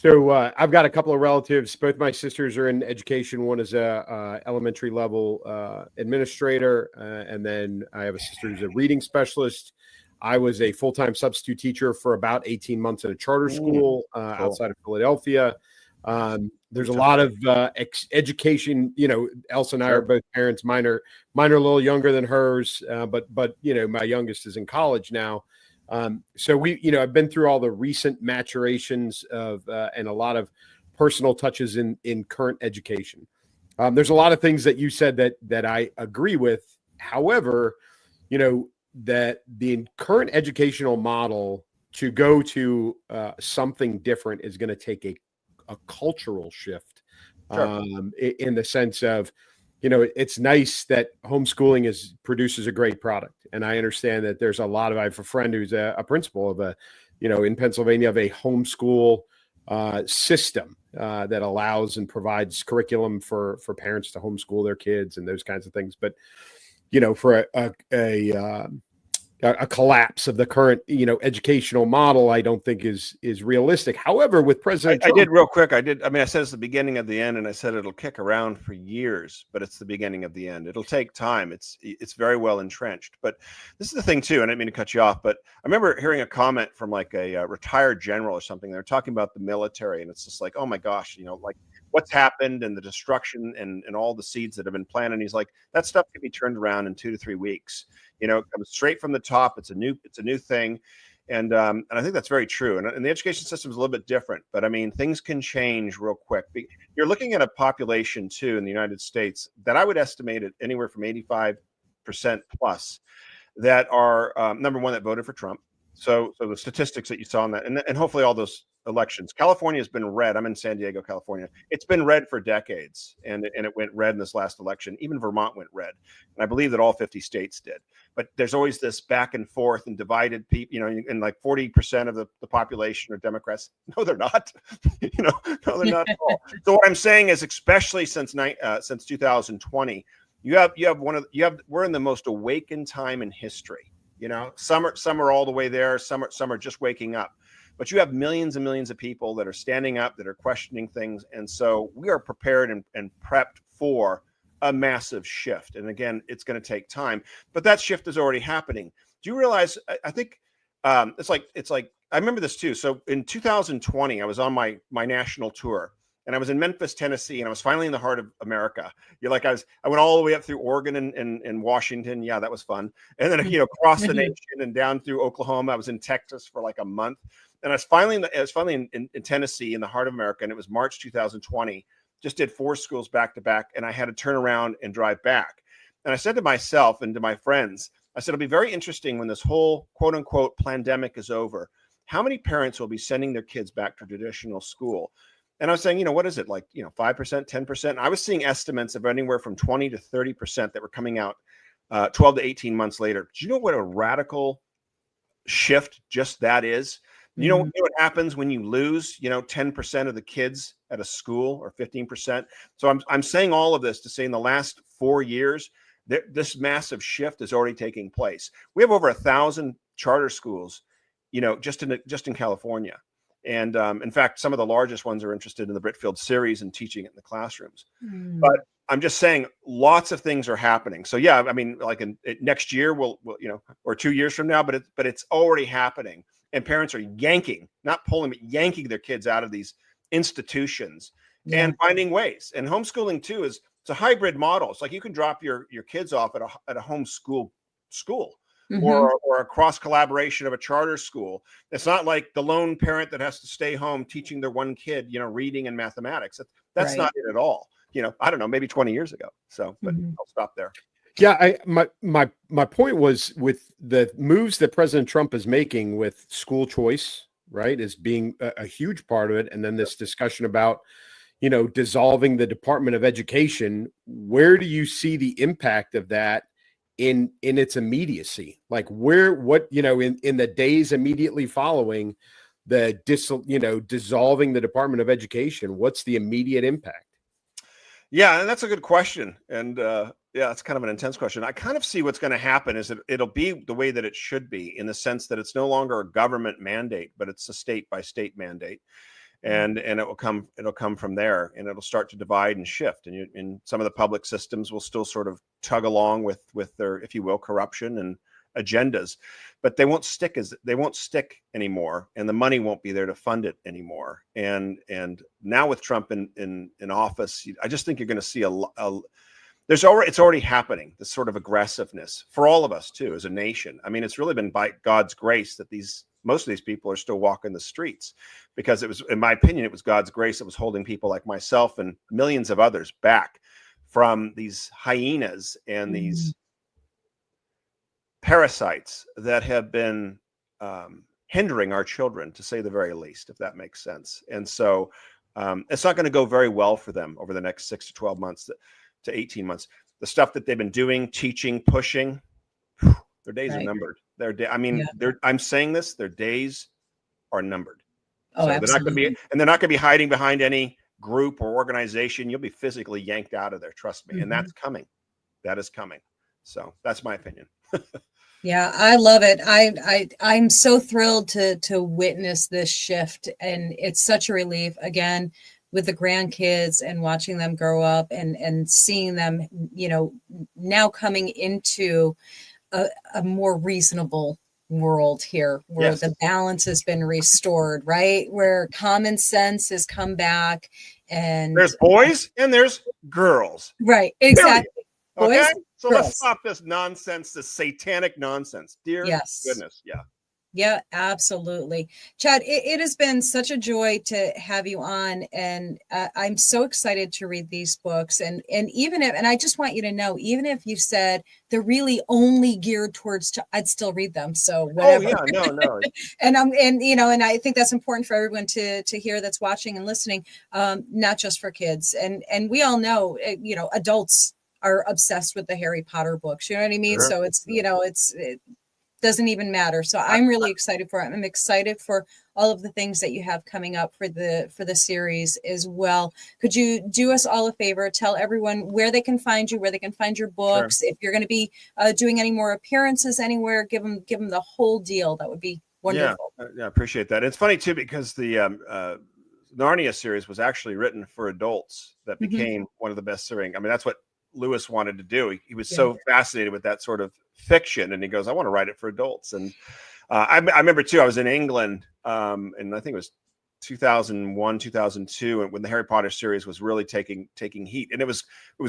I've got a couple of relatives. Both my sisters are in education. One is a elementary level administrator, and then I have a sister who's a reading specialist. I was a full-time substitute teacher for about 18 months at a charter school outside of Philadelphia. There's a lot of education. Elsa and I are both parents. Mine are a little younger than hers, but my youngest is in college now. So I've been through all the recent maturations of and a lot of personal touches in current education. There's a lot of things that you said that I agree with. However, that the current educational model to go to something different is going to take a cultural shift. Sure. In the sense of, it's nice that homeschooling produces a great product. And I understand that there's I have a friend who's a principal of in Pennsylvania of a homeschool system that allows and provides curriculum for parents to homeschool their kids and those kinds of things. But, for a collapse of the current, educational model, I don't think is realistic. However, with President Trump, I did real quick. I mean, I said it's the beginning of the end, and I said it'll kick around for years, but it's the beginning of the end. It'll take time. It's very well entrenched. But this is the thing too, and I didn't mean to cut you off, but I remember hearing a comment from like a retired general or something. They're talking about the military, and it's just like, oh my gosh, like what's happened and the destruction and all the seeds that have been planted. And he's like, that stuff can be turned around in 2 to 3 weeks. It comes straight from the top. It's a new thing. And I think that's very true. And the education system is a little bit different, but I mean, things can change real quick. You're looking at a population too in the United States that I would estimate at anywhere from 85% plus that are number one, that voted for Trump. So the statistics that you saw on that, and hopefully all those elections, California has been red. I'm in San Diego, California. It's been red for decades, and it went red in this last election. Even Vermont went red, and I believe that all 50 states did. But there's always this back and forth and divided people, and like 40% of the population are Democrats. No, they're not. No, they're not at all. So what I'm saying is, especially since 2020, we're in the most awakened time in history. Some are all the way there. Some are just waking up. But you have millions and millions of people that are standing up, that are questioning things. And so we are prepared and prepped for a massive shift. And again, it's going to take time, but that shift is already happening. Do you realize, I think it's like, I remember this too. So in 2020, I was on my national tour, and I was in Memphis, Tennessee, and I was finally in the heart of America. I went all the way up through Oregon and Washington. Yeah, that was fun. And then, across the nation and down through Oklahoma. I was in Texas for like a month. And I was finally in Tennessee, in the heart of America, and it was March 2020. Just did 4 schools back to back, and I had to turn around and drive back. And I said to myself and to my friends, I said, it'll be very interesting when this whole quote unquote pandemic is over, how many parents will be sending their kids back to traditional school? And I was saying, what is it, like, 5%, 10%? I was seeing estimates of anywhere from 20 to 30% that were coming out 12 to 18 months later. Do you know what a radical shift just that is? You know what happens when you lose, 10% of the kids at a school, or 15%. So I'm saying all of this to say in the last 4 years, this massive shift is already taking place. We have over 1,000 charter schools, just in California. And in fact, some of the largest ones are interested in the Britfield series and teaching it in the classrooms. But I'm just saying lots of things are happening. So yeah, I mean, like next year we'll or 2 years from now, but it's already happening. And parents are yanking, not pulling, but yanking their kids out of these institutions and finding ways. And homeschooling too it's a hybrid model. It's like you can drop your kids off at a homeschool school or a cross collaboration of a charter school. It's not like the lone parent that has to stay home teaching their one kid, reading and mathematics. That's not it at all. I don't know, maybe 20 years ago. So, but I'll stop there. Yeah, my point was with the moves that President Trump is making with school choice, right, as being a huge part of it, and then this discussion about, dissolving the Department of Education. Where do you see the impact of that in its immediacy? Like in the days immediately following the dissolving the Department of Education, what's the immediate impact? Yeah, and that's a good question. And it's kind of an intense question. I kind of see what's going to happen is it'll be the way that it should be, in the sense that it's no longer a government mandate, but it's a state by state mandate. And it'll come from there, and it'll start to divide and shift. And some of the public systems will still sort of tug along with their, if you will, corruption and agendas, but they won't stick anymore, and the money won't be there to fund it anymore. And now with Trump in office, I just think you're going to see it's already happening, this sort of aggressiveness for all of us too as a nation. I mean, it's really been by God's grace that most of these people are still walking the streets, because it was, in my opinion, it was God's grace that was holding people like myself and millions of others back from these hyenas and these parasites that have been hindering our children, to say the very least, if that makes sense. And so it's not going to go very well for them over the next 6 to 12 months to 18 months. The stuff that they've been doing, teaching, pushing, their days are numbered. I'm saying this, their days are numbered. Oh, so absolutely. they're not going to be hiding behind any group or organization. You'll be physically yanked out of there. Trust me. And that's coming. That is coming. So that's my opinion. Yeah, I love it. I'm so thrilled to witness this shift, and it's such a relief again with the grandkids and watching them grow up and seeing them, now coming into a more reasonable world here where Yes. the balance has been restored, right? Where common sense has come back and There's boys and there's girls. right, exactly. Okay, Boys, so girls. let's stop this nonsense, this satanic nonsense. Dear goodness, yeah. Yeah, absolutely. Chad, it has been such a joy to have you on, and I'm so excited to read these books. And even if, and I just want you to know, even if you said they're really only geared towards, I'd still read them. So whatever. Oh yeah, no. and I think that's important for everyone to hear that's watching and listening, not just for kids. And we all know, adults are obsessed with the Harry Potter books. You know what I mean? Sure. So it's, it doesn't even matter. So I'm really excited for it. I'm excited for all of the things that you have coming up for the series as well. Could you do us all a favor? Tell everyone where they can find you, where they can find your books. Sure. If you're going to be doing any more appearances anywhere, give them the whole deal. That would be wonderful. Yeah, I appreciate that. It's funny too, because the Narnia series was actually written for adults that became one of the best series. I mean, that's what Lewis wanted to do. He was so fascinated with that sort of fiction, and he goes, I want to write it for adults. And I remember too, I was in England, and I think it was 2001, 2002, and when the Harry Potter series was really taking heat, and it was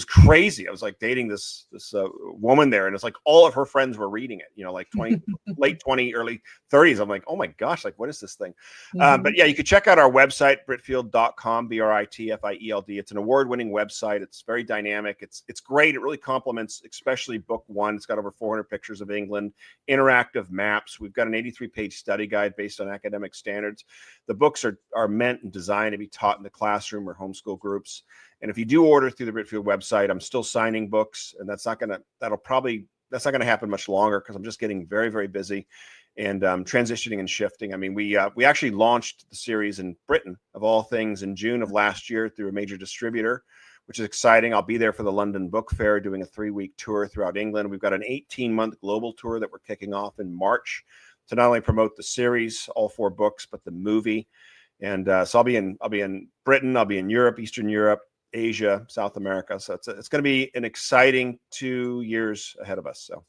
crazy. I was like dating this woman there, and it's like all of her friends were reading it, like 20, late 20, early 30s. I'm like, oh my gosh, like what is this thing? But yeah, you can check out our website, Britfield.com, Britfield. It's an award-winning website. It's very dynamic. It's great. It really complements, especially book one. It's got over 400 pictures of England, interactive maps. We've got an 83-page study guide based on academic standards. The books are meant and designed to be taught in the classroom or homeschool groups. And if you do order through the Britfield website, I'm still signing books, and that's not going to happen much longer because I'm just getting very, very busy and transitioning and shifting. I mean, we actually launched the series in Britain, of all things, in June of last year through a major distributor, which is exciting. I'll be there for the London Book Fair doing a 3-week tour throughout England. We've got an 18-month global tour that we're kicking off in March to not only promote the series, all 4 books, but the movie. And so I'll be in Britain, I'll be in Europe, Eastern Europe, Asia, South America. So it's going to be an exciting 2 years ahead of us. So.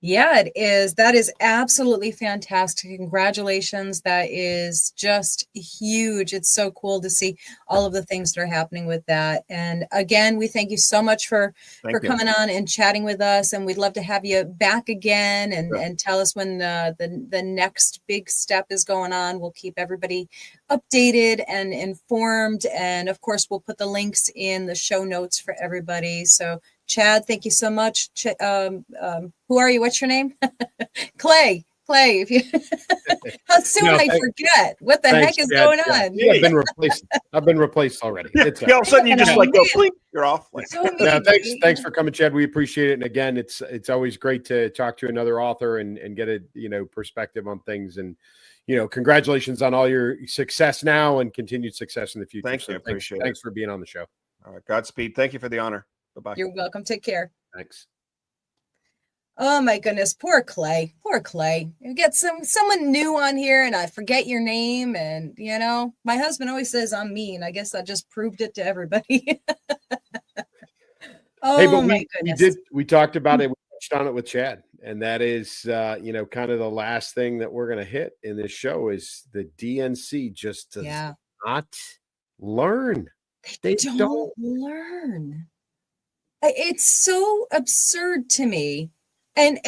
Yeah, it is. That is absolutely fantastic. Congratulations. That is just huge. It's so cool to see all of the things that are happening with that. And again, we thank you so much for coming on and chatting with us. And we'd love to have you back again and tell us when the next big step is going on. We'll keep everybody updated and informed. And of course, we'll put the links in the show notes for everybody. So Chad, thank you so much. Who are you? What's your name? Clay. If you how soon I forget what the heck is going on. Yeah, I've been replaced already. It's all of a sudden you just like go, blink, you're off. Like, thanks for coming, Chad. We appreciate it. And again, it's always great to talk to another author and get a perspective on things. And congratulations on all your success now and continued success in the future. Thank you. Appreciate it. Thanks for being on the show. All right. Godspeed. Thank you for the honor. Bye-bye. You're welcome. Take care. Thanks. Oh my goodness. Poor Clay. You get someone new on here and I forget your name. And my husband always says I'm mean. I guess I just proved it to everybody. My goodness. We talked about it. We touched on it with Chad. And that is, kind of the last thing that we're going to hit in this show is the DNC just does not learn. They don't learn. It's so absurd to me. And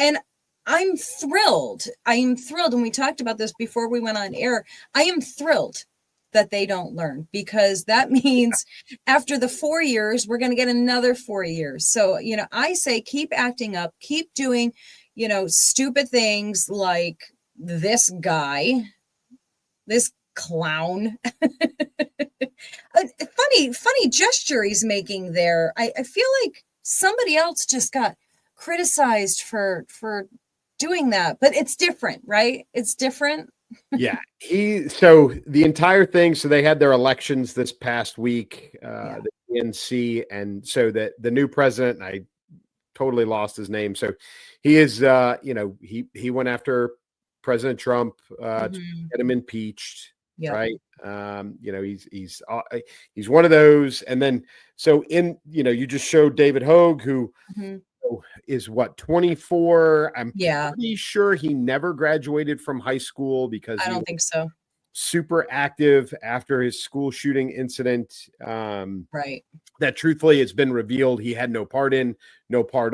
I'm thrilled. And we talked about this before we went on air. I am thrilled that they don't learn, because that means after the 4 years, we're going to get another 4 years. So, I say keep acting up, keep doing, stupid things like this guy, this clown. Funny gesture he's making there. I feel like somebody else just got criticized for doing that, but it's different, right? It's different. Yeah. So the entire thing, so they had their elections this past week, the DNC, and so that the new president, I totally lost his name. So he is, he went after President Trump to get him impeached. Yeah. Right. He's one of those. And then, so you just showed David Hogue, who is what, 24. I'm pretty sure he never graduated from high school because I don't think so. Super active after his school shooting incident. Right. That truthfully, it's been revealed he had no part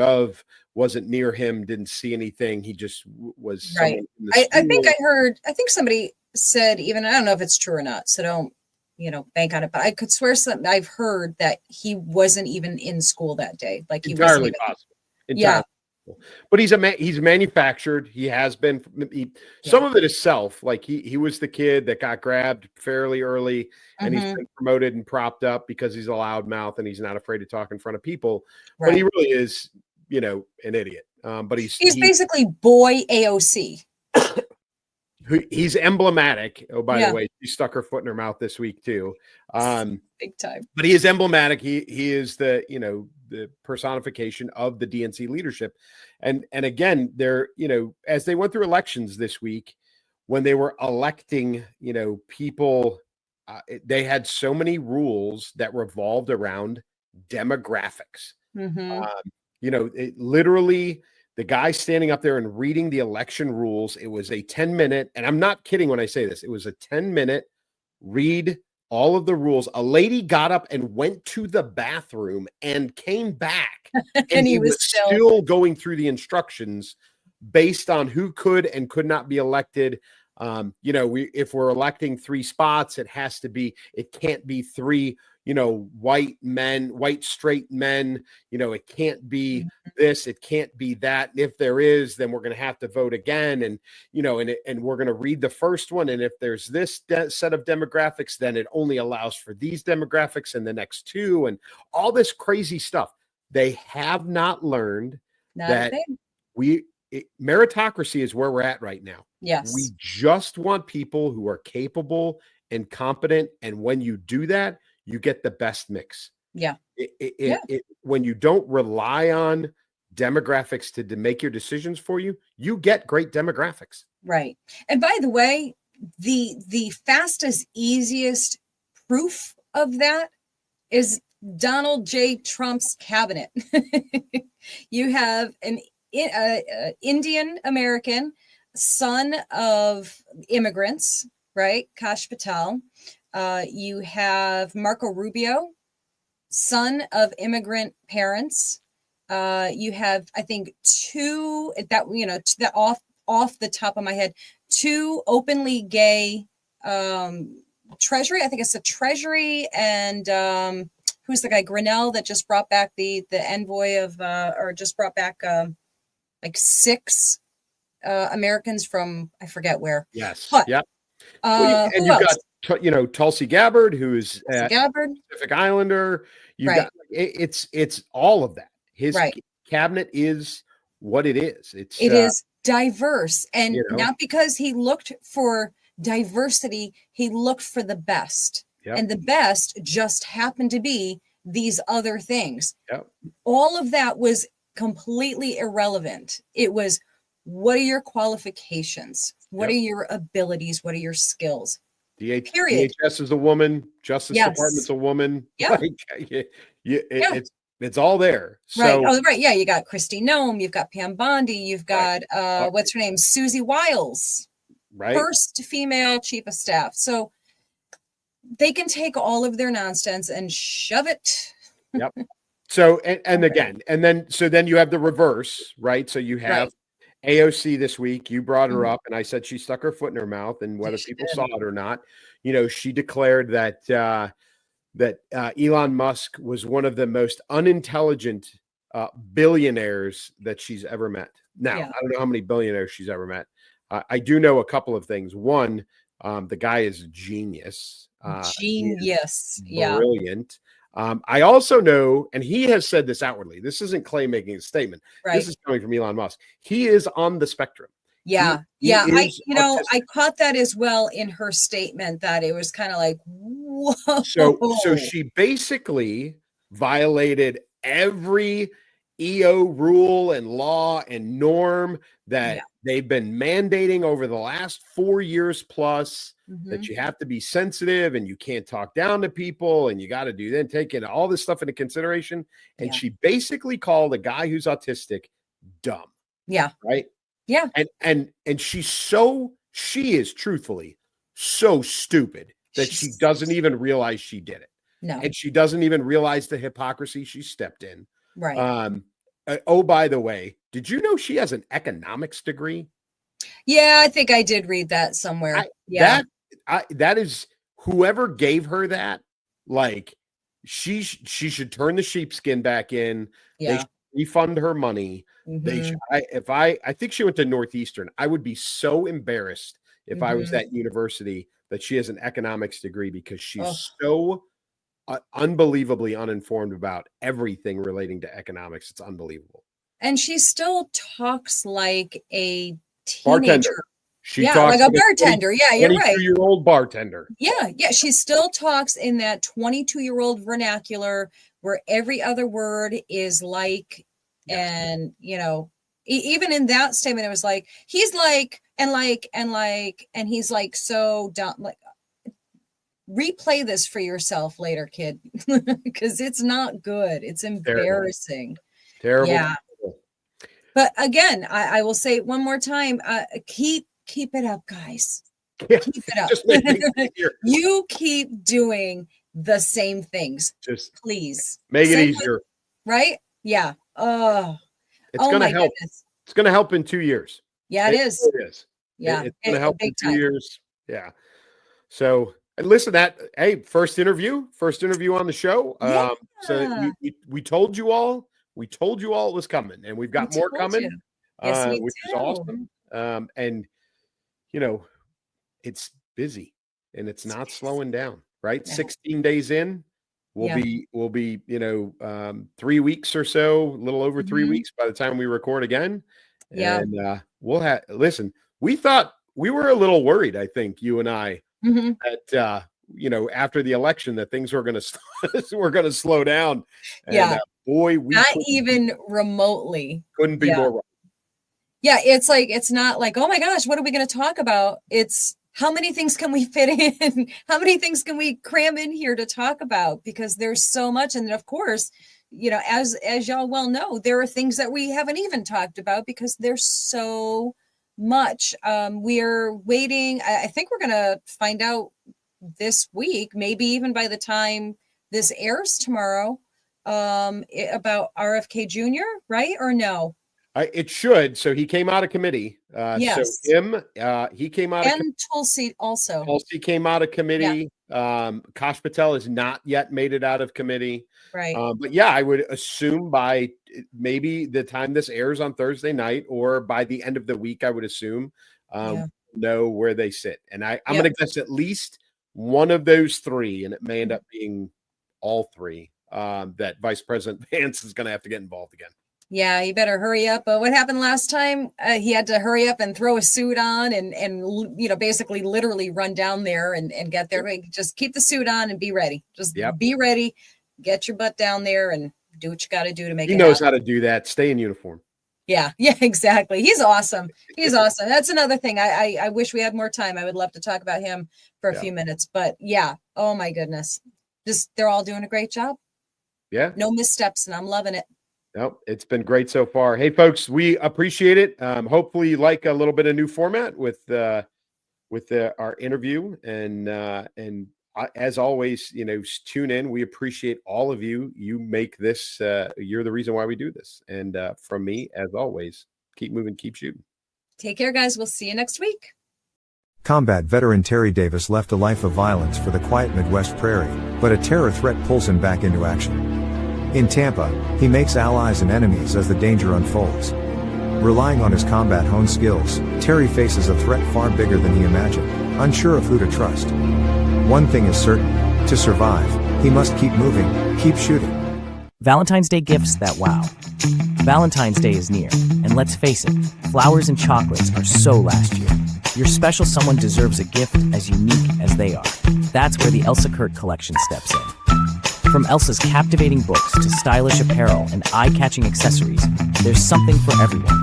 of, wasn't near him, didn't see anything. He just was right. I think somebody said, even, I don't know if it's true or not, so don't, bank on it, but I could swear I've heard that he wasn't even in school that day. Like he entirely wasn't possible. Entirely possible. But he's manufactured. He has been. Some of it is self. Like he was the kid that got grabbed fairly early, and he's been promoted and propped up because he's a loudmouth and he's not afraid to talk in front of people. Right. But he really is, an idiot. But he's basically boy AOC. He's emblematic. Oh, by the way, she stuck her foot in her mouth this week too. Big time. But he is emblematic. He is the personification of the DNC leadership. And again, they're, as they went through elections this week, when they were electing, people, they had so many rules that revolved around demographics. It literally, the guy standing up there and reading the election rules, it was a 10-minute, and I'm not kidding when I say this, it was a 10-minute read all of the rules. A lady got up and went to the bathroom and came back. And he was still going through the instructions based on who could and could not be elected. If we're electing 3 spots, it can't be 3, white straight men, it can't be this, it can't be that. And if there is, then we're going to have to vote again. And, and we're going to read the first one. And if there's this set of demographics, then it only allows for these demographics and the next 2 and all this crazy stuff. They have not learned that meritocracy is where we're at right now. Yes. We just want people who are capable and competent. And when you do that, you get the best mix. Yeah. When you don't rely on demographics to make your decisions for you, you get great demographics. Right. And by the way, the fastest, easiest proof of that is Donald J. Trump's cabinet. You have an Indian American, son of immigrants, right? Kash Patel. You have Marco Rubio, son of immigrant parents. You have, I think, 2 that off the top of my head, 2 openly gay Treasury. I think it's the Treasury and who's the guy, Grinnell, that just brought back the envoy of or just brought back like 6 Americans from I forget where. Yes. But, yep. And you've got Tulsi Gabbard, who's a Pacific Islander. You got it's all of that. His cabinet is what it is. It is diverse, and not because he looked for diversity, he looked for the best. Yep. And the best just happened to be these other things. Yep. All of that was completely irrelevant. It was, what are your qualifications? What are your abilities? What are your skills? Period. DHS is a woman. Justice Department's a woman. Yeah. It's all there. So, right. Oh, right. Yeah. You got Christy Nome. You've got Pam Bondi. You've got, what's her name? Susie Wiles. Right. First female chief of staff. So they can take all of their nonsense and shove it. Yep. So, and again, and then you have the reverse, right? So you have AOC this week. You brought her up, and I said she stuck her foot in her mouth, and whether people saw it or not, she declared that Elon Musk was one of the most unintelligent billionaires that she's ever met. Now, I don't know how many billionaires she's ever met. I do know a couple of things. One, the guy is a genius. Genius. Brilliant. I also know, and he has said this outwardly, this isn't Clay making a statement. Right. This is coming from Elon Musk. He is on the spectrum. Yeah. I caught that as well in her statement, that it was kind of like, whoa. So she basically violated every EO rule and law and norm that Yeah. they've been mandating over the last 4 years plus, Mhm. that you have to be sensitive and you can't talk down to people and you got to do then taking all this stuff into consideration. And Yeah. she basically called a guy who's autistic dumb, Yeah. right? Yeah. And she is truthfully so stupid that she She's- doesn't even realize she did it. No. And she doesn't even realize the hypocrisy she stepped in. Right. Oh, by the way, did you know she has an economics degree? Yeah, I think I did read that somewhere. Yeah. That is, whoever gave her that, like, she should turn the sheepskin back in. They Yeah. should refund her money. They Mhm. should, I think she went to Northeastern. I would be so embarrassed if I was Mhm. that university that she has an economics degree, because she's Ugh. so unbelievably uninformed about everything relating to economics. It's unbelievable. And she still talks like a Bartender. teenager. She Yeah, talks like a bartender. Yeah, you're right. 22-year-old bartender. Yeah, yeah. She still talks in that 22-year-old vernacular where every other word is like, and even in that statement, it was like, he's like, and he's like so dumb. Like, replay this for yourself later, kid, because it's not good. It's embarrassing. Terrible. Yeah. But again, I will say it one more time. Keep it up, guys. Yeah. Keep it up. Just make things easier. You keep doing the same things, Just please. make it Same easier. way, right? Yeah. Oh, It's going to my help. goodness. It's going to help in 2 years. Yeah, it is. It is. Yeah, It's going to help in big 2 time. years. Yeah. So, and listen, first interview on the show. Yeah. So we told you all it was coming, and we've got We more told coming, you. Yes, we which is do. awesome. And it's busy and it's not slowing down, right? No. 16 days in, we'll be 3 weeks or so, a little over 3 Mhm. weeks by the time we record again. Yeah. And listen, we thought, we were a little worried, I think, you and I, Mhm. that after the election, that things were going to slow down. And Yeah. boy, we Not even remotely. couldn't be Yeah. more right. Yeah, it's not like, oh my gosh, what are we going to talk about? It's how many things can we fit in? How many things can we cram in here to talk about? Because there's so much. And of course, as y'all well know, there are things that we haven't even talked about because there's so much. We're waiting. I think we're going to find out this week, maybe even by the time this airs tomorrow, about RFK Jr., right? Or no? It should. So he came out of committee. Yes. So he came out of And Tulsi also. Tulsi came out of committee. Kash Patel has not yet made it out of committee. Right. But yeah, I would assume by maybe the time this airs on Thursday night, or by the end of the week, I would assume know where they sit. And I'm going to guess at least one of those three, and it may end up being all three, that Vice President Vance is going to have to get involved again. Yeah, you better hurry up. What happened last time? He had to hurry up and throw a suit on and basically literally run down there and get there. Just keep the suit on and be ready. Just be ready. Get your butt down there and do what you got to do to make it He knows happen. how to do that. Stay in uniform. Yeah, exactly. He's awesome. He's awesome. That's another thing. I wish we had more time. I would love to talk about him for a few minutes. But yeah, oh my goodness. They're all doing a great job. Yeah. No missteps, and I'm loving it. Nope, it's been great so far. Hey, folks, we appreciate it. Hopefully, you like a little bit of new format with our interview, and as always, tune in. We appreciate all of you. You make this. You're the reason why we do this. And from me, as always, keep moving, keep shooting. Take care, guys. We'll see you next week. Combat veteran Terry Davis left a life of violence for the quiet Midwest prairie, but a terror threat pulls him back into action. In Tampa, he makes allies and enemies as the danger unfolds. Relying on his combat-honed skills, Terry faces a threat far bigger than he imagined, unsure of who to trust. One thing is certain: to survive, he must keep moving, keep shooting. Valentine's Day gifts that wow. Valentine's Day is near, and let's face it, flowers and chocolates are so last year. Your special someone deserves a gift as unique as they are. That's where the Elsa Kurt collection steps in. From Elsa's captivating books to stylish apparel and eye-catching accessories, there's something for everyone.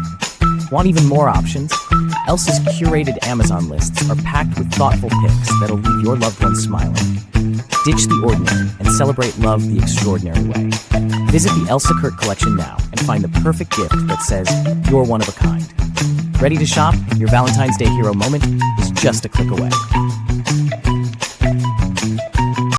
Want even more options? Elsa's curated Amazon lists are packed with thoughtful picks that'll leave your loved ones smiling. Ditch the ordinary and celebrate love the extraordinary way. Visit the Elsa Kurt collection now and find the perfect gift that says you're one of a kind. Ready to shop? Your Valentine's Day hero moment is just a click away.